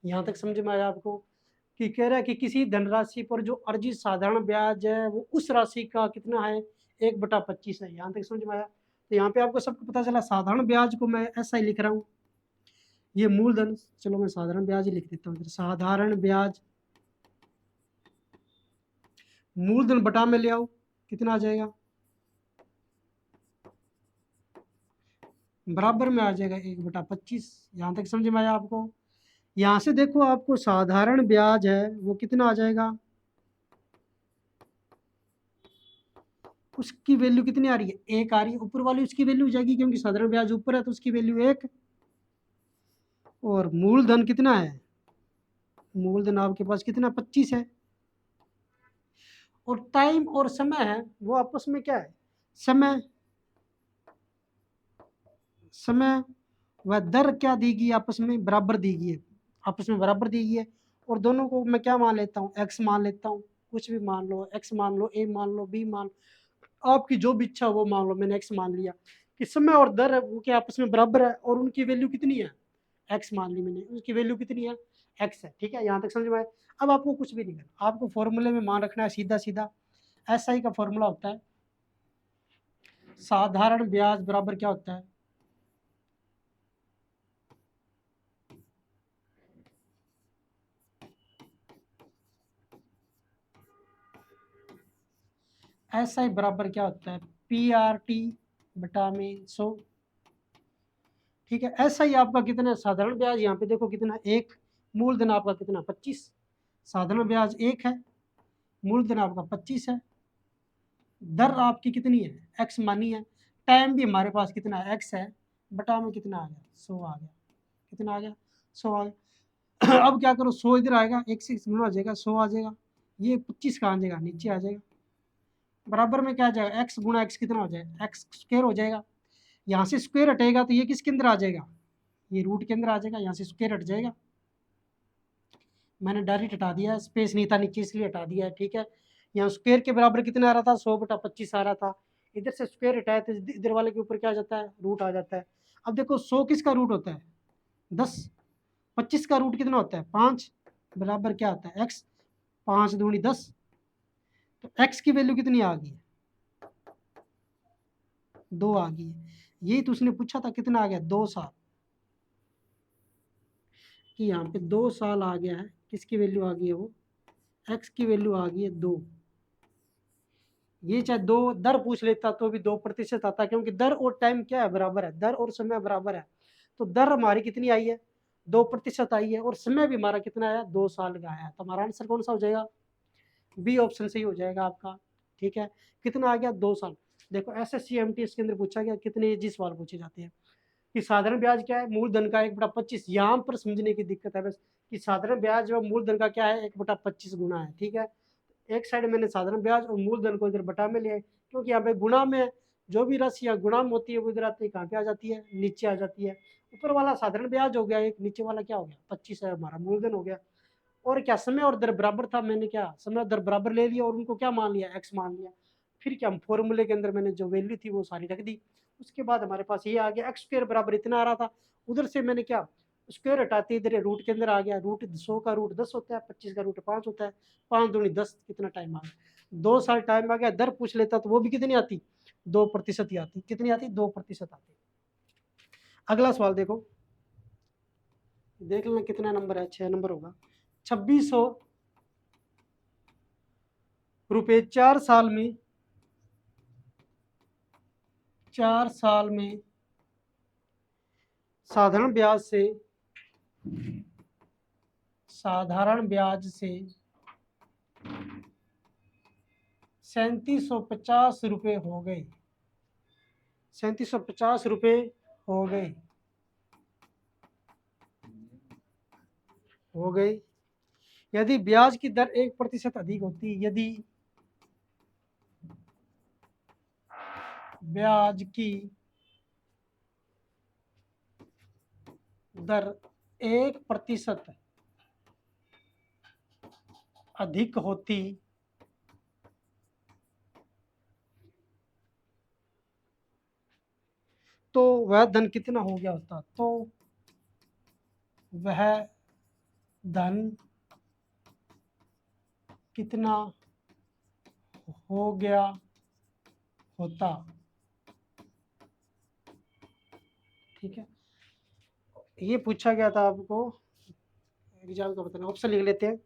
यहाँ तक समझ में आया आपको कि कह रहा है कि किसी धनराशि पर जो अर्जित साधारण ब्याज है वो उस राशि का कितना है, 1/25 है। यहाँ तक समझ में आया। तो यहाँ पे आपको सबको पता चला, साधारण ब्याज को मैं ऐसा ही लिख रहा हूँ, ये मूलधन, चलो मैं साधारण ब्याज ही लिख देता हूँ। साधारण ब्याज मूलधन बटा में ले आओ, कितना आ जाएगा, बराबर में आ जाएगा 1/25। यहाँ तक समझ में आया आपको। यहाँ से देखो आपको साधारण ब्याज है वो कितना आ जाएगा, उसकी वैल्यू कितनी आ रही है, 1 आ रही है। ऊपर वाली उसकी वैल्यू हो जाएगी, क्योंकि साधारण ब्याज ऊपर है तो उसकी वैल्यू 1। और मूलधन कितना है, मूलधन आपके पास कितना 25 है। और टाइम और समय है वो आपस में क्या है, समय समय व दर क्या दी गई, आपस में बराबर दी गई है, आपस में बराबर दी गई है। और दोनों को मैं क्या मान लेता हूँ, एक्स मान लेता हूँ, कुछ भी मान लो, एक्स मान लो, ए मान लो, बी मान, आपकी जो भी इच्छा वो मान लो। मैंने एक्स मान लिया कि समय और दर है वो क्या आपस में बराबर है, और उनकी वैल्यू कितनी है, एक्स मान ली मैंने, उसकी वैल्यू कितनी है, एक्स है। ठीक है, यहाँ तक समझ में आया। अब आपको कुछ भी नहीं करना, आपको फॉर्मूले में मान रखना है सीधा सीधा। एसआई का फॉर्मूला होता है साधारण ब्याज बराबर क्या होता है, एसआई बराबर क्या होता है, पी आर टी बटा में 100। ठीक है, एसआई आपका कितना है, साधारण ब्याज यहाँ पे देखो कितना, एक, मूलधन आपका कितना 25, साधारण ब्याज 1 है, मूलधन आपका 25 है, दर आपकी कितनी है, एक्स मानी है, टाइम भी हमारे पास कितना है, एक्स है, बटा में कितना आ गया, 100 आ गया, कितना आ गया, 100 आ गया। अब क्या करो, 100 इधर आएगा, एक से गुणा हो जाएगा, 100 आ जाएगा, ये 25 कहाँ आ जाएगा, नीचे आ जाएगा, बराबर में क्या आ जाएगा, एक्स गुणा एक्स कितना हो जाएगा, एक्स स्क्वायर हो जाएगा। यहाँ से स्क्वायर हटेगा तो ये किसके अंदर आ जाएगा, ये रूट के अंदर आ जाएगा, यहाँ से स्क्वायर हट जाएगा, मैंने डायरेक्ट हटा दिया, स्पेस नहीं था नीचे इसलिए हटा दिया है। ठीक है, यहाँ स्क्वायर के बराबर कितना आ रहा था, 100/25 आ रहा था, इधर से स्क्वायर हटाया तो इधर वाले के ऊपर क्या आ जाता है, रूट आ जाता है। अब देखो 100 किसका रूट होता है, 10, 25 का रूट कितना होता है, 5, बराबर क्या आता है, एक्स, 5 दूनी 10, तो एक्स की वैल्यू कितनी आ गई है, 2 आ गई है। यही तो उसने पूछा था कितना आ गया, 2 साल, कि यहाँ पे 2 साल आ गया है, किसकी वैल्यू आ गई है, वो एक्स की वैल्यू आ गई है 2। ये चाहे 2 दर पूछ लेता तो भी 2% आता, क्योंकि दर और टाइम क्या है, बराबर है, दर और समय बराबर है। तो दर हमारी कितनी आई है, 2% आई है, और समय भी हमारा कितना आया, 2 साल का आया। तो हमारा आंसर कौन सा हो जाएगा, बी ऑप्शन सही हो जाएगा आपका। ठीक है, कितना आ गया, 2 साल। देखो एसएससी एमटीएस के अंदर पूछा गया, कितने इजी सवाल पूछे जाते हैं कि साधारण ब्याज क्या है, मूलधन का 1/25। यहाँ पर समझने की दिक्कत है बस कि साधारण ब्याज जो मूलधन का क्या है, 1/25 गुना है। ठीक है, एक साइड मैंने साधारण ब्याज और मूलधन को इधर बटा में लिया है, क्योंकि यहाँ पे गुणा में जो भी राशि यहाँ गुणा में होती है वो इधर आती है, कहाँ पे आ जाती है, नीचे आ जाती है। ऊपर वाला साधारण ब्याज हो गया एक, नीचे वाला क्या हो गया, 25 है हमारा मूलधन हो गया। और क्या, समय और दर बराबर था, मैंने क्या समय और दर बराबर ले लिया और उनको क्या मान लिया, एक्स मान लिया। फिर क्या, फॉर्मूले के अंदर मैंने जो वैल्यू थी वो सारी रख दी। उसके बाद हमारे पास ये आ गया, एक्स स्क्वायर बराबर इतना आ रहा था, उधर से मैंने क्या स्क्वायर हटाते इधर रूट के अंदर आ गया, रूट 100 का रूट 10 होता है, 25 का रूट 5 होता है, 5 दूनी 10, कितना टाइम आ गया, 2 साल टाइम आ गया। दर पूछ लेता तो वो भी कितनी आती, 2% ही आती, कितनी आती, 2% आती। अगला सवाल देखो, देख लेना कितना नंबर है, 6 नंबर होगा। 2600 रुपये 4 साल में साधारण ब्याज से, साधारण ब्याज से 3750 रुपये हो गए, 3750 रुपये हो गए, हो गई। यदि ब्याज की दर 1% अधिक होती, यदि ब्याज की दर 1% अधिक होती तो वह धन कितना हो गया होता, तो वह धन कितना हो गया होता। ठीक है, ये पूछा गया था आपको एग्जाम का, बताना, ऑप्शन लिख लेते हैं।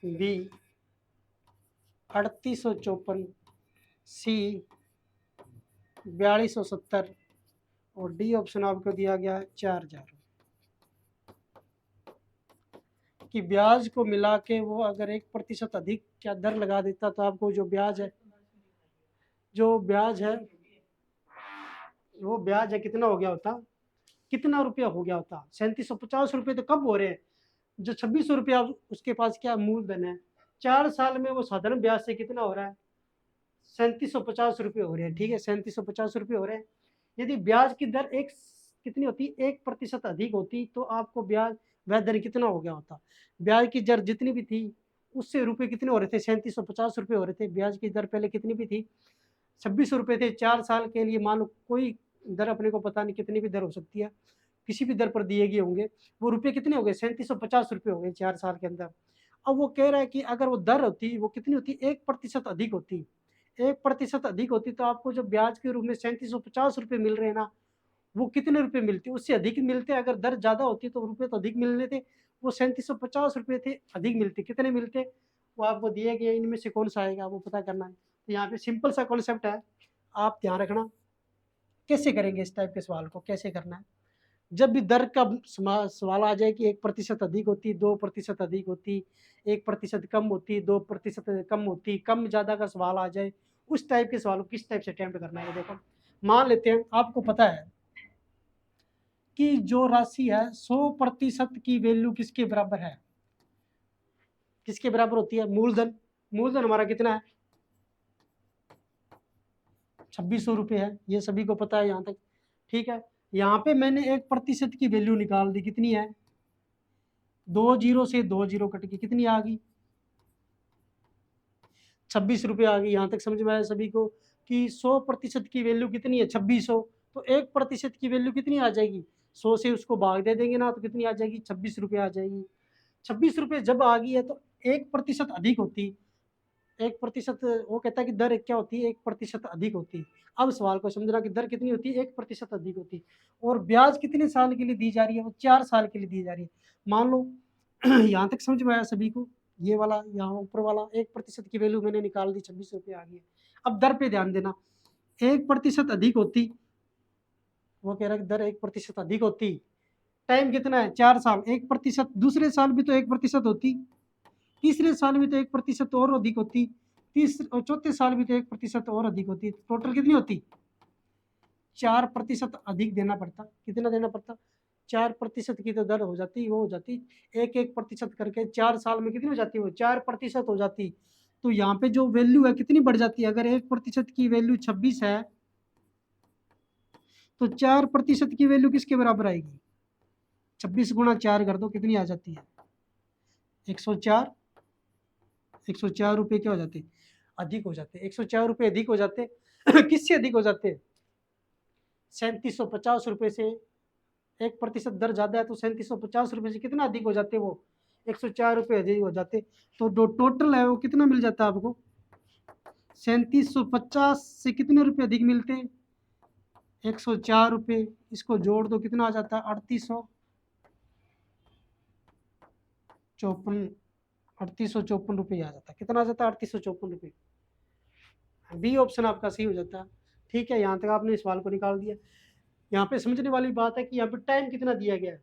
बी 3854, सी 4270, और डी ऑप्शन आपको दिया गया है 4000। कि ब्याज को मिला के वो अगर 1% अधिक क्या दर लगा देता तो आपको जो ब्याज है, जो ब्याज है वो ब्याज है कितना हो गया होता, कितना रुपया हो गया होता, 3750 रुपये तो कब हो रहे हैं, जो 2600 रुपया उसके पास क्या मूलधन है, 4 साल में वो साधारण ब्याज से कितना हो रहा है, ₹3750 हो रहे हैं, ठीक है, ₹3750 हो रहे हैं। यदि ब्याज की दर कितनी होती, 1% अधिक होती तो आपको वह दर कितना हो गया होता। ब्याज की दर जितनी भी थी उससे रुपए कितने हो रहे थे, ₹3750 हो रहे थे। ब्याज की दर पहले कितनी भी थी, ₹26 थे। 4 साल के लिए मान लो कोई दर अपने को पता नहीं, कितनी भी दर हो सकती है, किसी भी दर पर दिए गए होंगे। वो रुपए कितने हो गए, ₹3750 हो गए 4 साल के अंदर। अब वो कह रहा है कि अगर वो दर होती, वो कितनी होती, 1% अधिक होती, 1% अधिक होती तो आपको जो ब्याज के रूप में ₹3750 मिल रहे हैं ना, वो कितने रुपए मिलते, उससे अधिक मिलते। अगर दर ज़्यादा होती तो रुपए तो अधिक मिलने थे, वो ₹3750 थे, अधिक मिलते। कितने मिलते, वो आपको दिए गए, इनमें से कौन सा आएगा वो पता करना है। तो यहाँ पे सिंपल सा कॉन्सेप्ट है, आप ध्यान रखना। कैसे करेंगे इस टाइप के सवाल को, कैसे करना है। जब भी दर का सवाल आ जाए कि 1% अधिक होती, 2% अधिक होती, 1% कम होती, 2% कम होती, कम ज़्यादा का सवाल आ जाए, उस टाइप के सवाल को किस टाइप से अटेम्प्ट करना है। देखो मान लेते हैं आपको पता है कि जो राशि है 100% की वैल्यू किसके बराबर है, किसके बराबर होती है, मूलधन। मूलधन हमारा कितना है, ₹2600 है, ये सभी को पता है यहाँ तक, ठीक है। यहाँ पे मैंने 1% की वैल्यू निकाल दी, कितनी है, 2 जीरो से 2 जीरो कट के कितनी आ गई, ₹26 आ गई। यहाँ तक समझ में आया सभी को कि 100% की वैल्यू कितनी है, 2600। तो 1% की वैल्यू कितनी आ जाएगी, 100 से उसको भाग दे देंगे ना, तो कितनी आ जाएगी, ₹26 आ जाएगी। ₹26 जब आ गई है तो 1% अधिक होती, 1%, वो कहता है कि दर क्या होती है, 1% अधिक होती। अब सवाल को समझना कि दर कितनी होती है, 1% अधिक होती। और ब्याज कितने साल के लिए दी जा रही है, वो 4 साल के लिए दी जा रही है। मान लो यहाँ तक समझ में आया सभी को, ये वाला यहाँ ऊपर वाला 1% की वैल्यू मैंने निकाल दी, ₹26 आ गई है। अब दर पे ध्यान देना, 1% अधिक होती, वो कह रहा है कि दर 1% अधिक होती, टाइम कितना है, 4 साल, 1%, दूसरे साल भी तो 1% होती, तीसरे साल भी तो 1% और अधिक होती, और चौथे साल भी तो 1% और अधिक होती, टोटल कितनी होती, 4% अधिक देना पड़ता। कितना देना पड़ता, 4% की तो दर हो जाती, वो हो जाती 1-1% करके 4 साल में कितनी हो जाती, वो 4% हो जाती। तो यहाँ पे जो वैल्यू है कितनी बढ़ जाती है, अगर 1% की वैल्यू 26 है तो 4% की वैल्यू किसके बराबर आएगी, 26 गुणा 4 कर दो, कितनी आ जाती है, 104। 104 क्या हो जाते, अधिक हो जाते, 104 अधिक हो जाते किससे अधिक हो जाते, ₹3750 से। 1% दर ज़्यादा है तो ₹3750 से कितना अधिक हो जाते, वो ₹104 अधिक हो जाते। तो जो टोटल है वो कितना मिल जाता है आपको, 3750 से कितने रुपए अधिक मिलते हैं, ₹104। इसको जोड़ दो, कितना आ जाता है, 3854 आ जाता है। कितना आ जाता है, 3854। बी ऑप्शन आपका सही हो जाता है। ठीक है, यहाँ तक आपने इस सवाल को निकाल दिया। यहाँ पे समझने वाली बात है कि यहाँ पे टाइम कितना दिया गया है,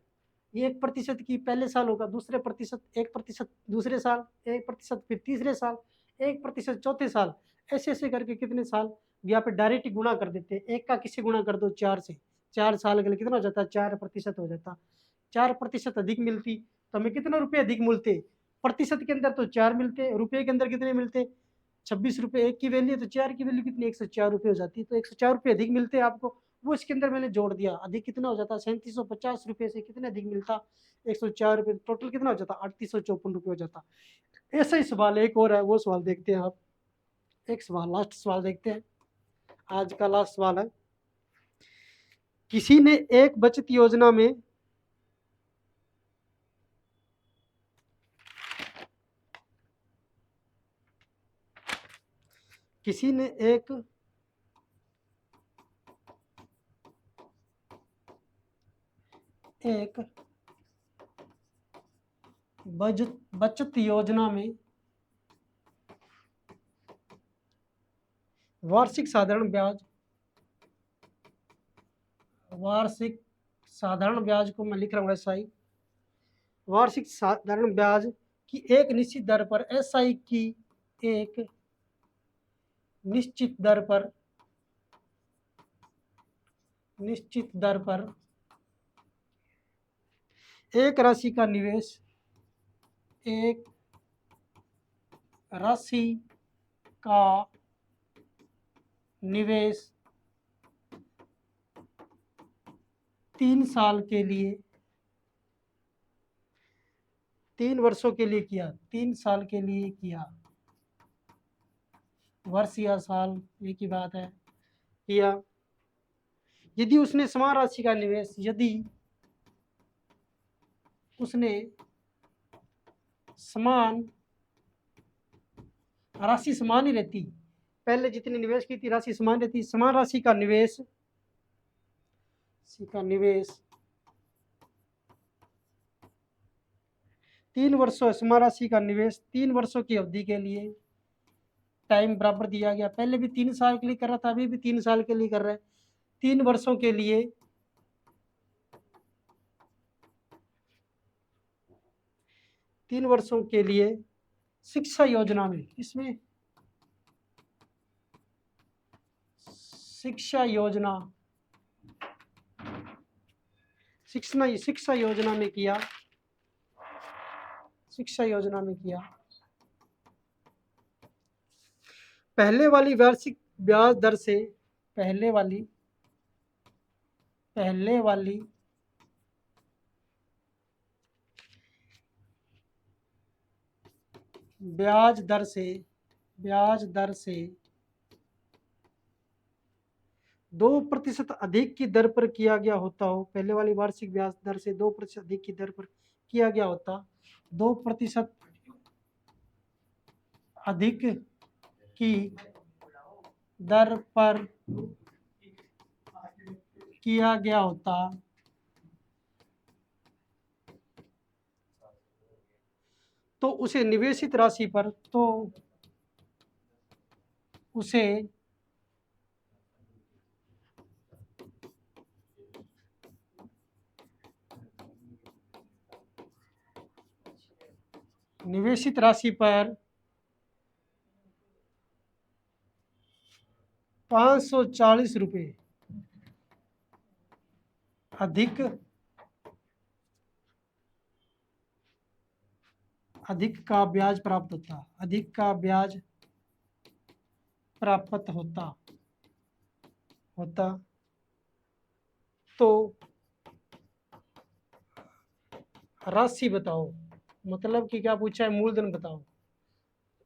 ये 1% की पहले साल होगा, दूसरे प्रतिशत 1% दूसरे साल, 1% फिर तीसरे साल, 1% चौथे साल, ऐसे ऐसे करके कितने साल। यहाँ पे डायरेक्ट गुणा कर देते हैं, एक का किससे गुणा कर दो, 4 से। 4 साल के लिए कितना हो जाता है, 4% हो जाता। 4% अधिक मिलती तो हमें कितने रुपए अधिक मिलते, प्रतिशत के अंदर तो 4 मिलते, रुपए के अंदर कितने मिलते, ₹26। एक की वैल्यू तो 4 की वैल्यू कितनी, ₹104 हो जाती। तो ₹104 अधिक मिलते हैं आपको, वो इसके अंदर मैंने जोड़ दिया। अधिक कितना हो जाता, ₹3750 से कितने अधिक मिलता, ₹104। टोटल कितना हो जाता, ₹3854 हो जाता। ऐसा ही सवाल एक और है, वो सवाल देखते हैं आप। एक सवाल, लास्ट सवाल देखते हैं, आज का लास्ट सवाल है। किसी ने एक बचत योजना में किसी ने एक बचत योजना में वार्षिक साधारण ब्याज को मैं लिख रहा हूँ SI, वार्षिक साधारण ब्याज की एक निश्चित दर पर, SI की एक निश्चित दर पर एक राशि का निवेश, एक राशि का निवेश 3 साल के लिए, 3 वर्षों के लिए किया, 3 साल के लिए किया, वर्ष या साल एक ही बात है, किया। यदि उसने समान राशि का निवेश, यदि उसने समान राशि समान ही रहती, पहले जितनी निवेश की थी राशि समान रहती, समान राशि का निवेश 3 वर्षों, समान राशि का निवेश 3 वर्षों की अवधि के लिए, टाइम बराबर दिया गया, पहले भी 3 साल के लिए कर रहा था, अभी भी 3 साल के लिए कर रहा है, 3 वर्षों के लिए 3 वर्षों के लिए शिक्षा योजना में, इसमें शिक्षा योजना में किया, शिक्षा योजना में किया। पहले वाली वार्षिक ब्याज दर से, पहले वाली ब्याज दर से 2% अधिक की दर पर किया गया होता हो, पहले वाली वार्षिक ब्याज दर से 2% अधिक की दर पर किया गया होता, 2% अधिक की दर पर किया गया होता, तो उसे निवेशित राशि पर, तो उसे निवेशित राशि पर 540 रुपये अधिक का ब्याज प्राप्त होता, अधिक का ब्याज प्राप्त होता। तो राशि बताओ, मतलब कि क्या पूछा है, मूलधन बताओ,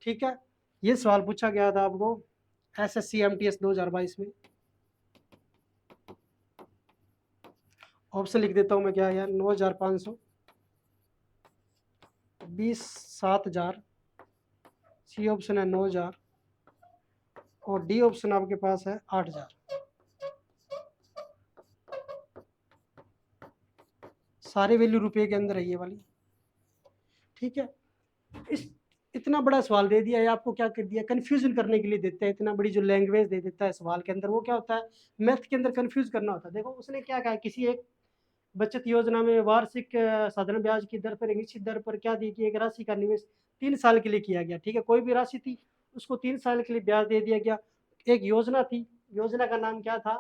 ठीक है। ये सवाल पूछा गया था आपको SSC MTS 2022 में। ऑप्शन लिख देता हूँ मैं, क्या है यार, 9,500, 20, 7,000, सी ऑप्शन है 9,000 और डी ऑप्शन आपके पास है 8,000। सारी वैल्यू रुपए के अंदर है ये वाली, ठीक है। इतना बड़ा सवाल दे दिया है आपको, क्या कर दिया, कंफ्यूजन करने के लिए देता है, इतना बड़ी जो लैंग्वेज दे देता है सवाल के अंदर, वो क्या होता है, मैथ के अंदर कंफ्यूज करना होता है। देखो उसने क्या कहा, किसी एक बचत योजना में वार्षिक साधारण ब्याज की दर पर एक निश्चित दर पर क्या दी कि एक राशि का निवेश 3 साल के लिए किया गया, ठीक है। कोई भी राशि थी, उसको 3 साल के लिए ब्याज दे दिया गया। एक योजना थी, योजना का नाम क्या था,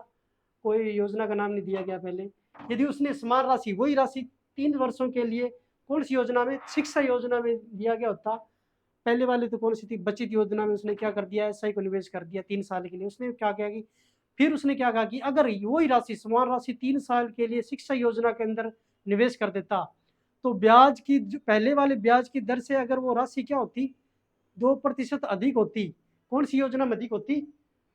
कोई योजना का नाम नहीं दिया गया पहले। यदि उसने समान राशि, वही राशि 3 वर्षों के लिए कौन सी योजना में, शिक्षा योजना में दिया गया होता, पहले वाली तो कौन सी थी, बचत योजना में, उसने क्या कर दिया, SI को निवेश कर दिया 3 साल के लिए। उसने क्या किया कि फिर उसने क्या कहा कि अगर वही राशि, समान राशि 3 साल के लिए शिक्षा योजना के अंदर निवेश कर देता, तो ब्याज की, पहले वाले ब्याज की दर से अगर वो राशि क्या होती, 2% अधिक होती। कौन सी योजना में अधिक होती,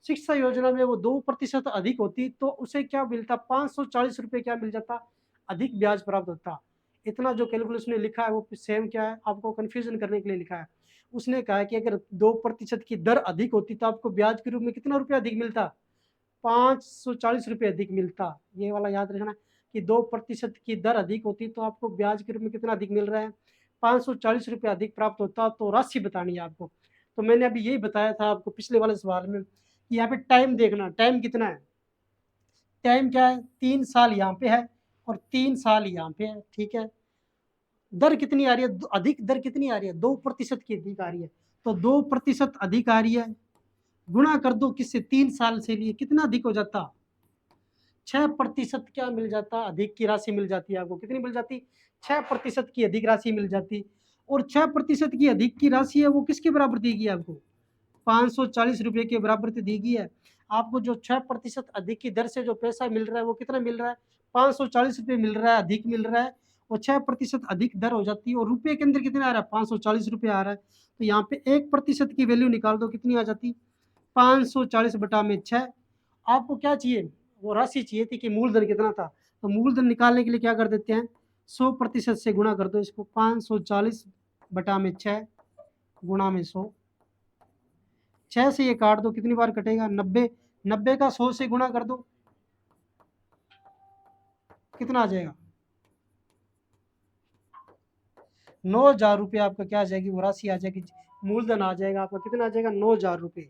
शिक्षा योजना में वो 2% अधिक होती, तो उसे क्या मिलता, 540 रुपये क्या मिल जाता, अधिक ब्याज प्राप्त होता। इतना जो कैलकुलेशन ने लिखा है वो सेम क्या है, आपको कंफ्यूजन करने के लिए लिखा है। उसने कहा कि अगर 2% की दर अधिक होती तो आपको ब्याज के रूप में कितना रुपया अधिक मिलता, 540 रुपये अधिक मिलता। ये वाला याद रखना कि 2% की दर अधिक होती तो आपको ब्याज के रूप में कितना अधिक मिल रहा है, 540 रुपये अधिक प्राप्त होता। तो राशि बतानी है आपको। तो मैंने अभी यही बताया था आपको पिछले वाले सवाल में कि यहाँ पे टाइम देखना, टाइम कितना है, टाइम क्या है, 3 साल यहाँ पे है और 3 साल यहाँ पे है, ठीक है। दर कितनी आ रही है, अधिक दर कितनी आ रही है, 2% की अधिक आ रही है, तो 2% अधिक आ रही है, गुणा कर दो किससे, 3 साल से लिए, कितना अधिक हो जाता, 6% क्या मिल जाता, अधिक की राशि मिल जाती है आपको। कितनी मिल जाती, 6% की अधिक राशि मिल जाती। और 6% की अधिक की राशि है वो किसके बराबर दी गई आपको, 540 रुपये के बराबर तो दी गई है। आपको जो 6% अधिक की दर से जो पैसा मिल रहा है वो कितना मिल रहा है, 540 रुपये मिल रहा है, अधिक मिल रहा है। और 6% अधिक दर हो जाती है और रुपये के अंदर कितना आ रहा है, 540 रुपये आ रहा है। तो यहाँ पे 1% की वैल्यू निकाल दो, कितनी आ जाती, 540 बटा में 6। आपको क्या चाहिए, वो राशि चाहिए थी कि मूलधन कितना था। तो मूलधन निकालने के लिए क्या कर देते हैं, 100% से गुणा कर दो इसको, 540 बटा में 6 गुणा में 100। 6 से ये काट दो, कितनी बार कटेगा, 90। 90 का 100 से गुणा कर दो, कितना आ जाएगा, 9,000 रुपये आपका क्या आ जाएगी, वो राशि आ जाएगी, मूलधन आ जाएगा आपका, कितना आ जाएगा, 9,000 रुपये।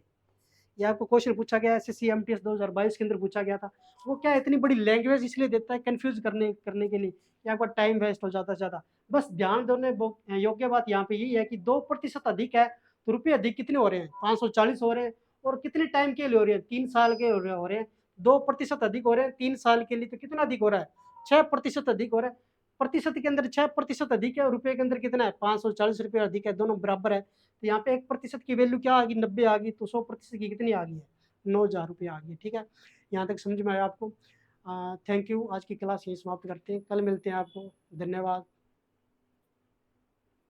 ये आपको क्वेश्चन पूछा गया एसएससी एमटीएस 2022 के अंदर पूछा गया था। वो क्या इतनी बड़ी लैंग्वेज इसलिए देता है कंफ्यूज करने के लिए कि आपका टाइम वेस्ट हो जाता है ज़्यादा। बस ध्यान देने योग्य बात यहाँ पे यही है कि 2% अधिक है तो रुपये अधिक कितने हो रहे हैं, 540 हो रहे हैं। और कितने टाइम के लिए हो रहे हैं, 3 साल के हो रहे हैं। 2% अधिक हो रहे हैं 3 साल के लिए, तो कितना अधिक हो रहा है, 6% अधिक हो रहा है। प्रतिशत के अंदर 6% अधिक है और रुपये के अंदर कितना है, 540 रुपये अधिक है, दोनों बराबर है। तो यहाँ पे 1% की वैल्यू क्या आ गई, 90 आ गई, तो 100% की कितनी आ गई है, 9,000 रुपये आ गई। ठीक है, यहाँ तक समझ में आया आपको। थैंक यू, आज की क्लास यही समाप्त करते हैं, कल मिलते हैं आपको, धन्यवाद।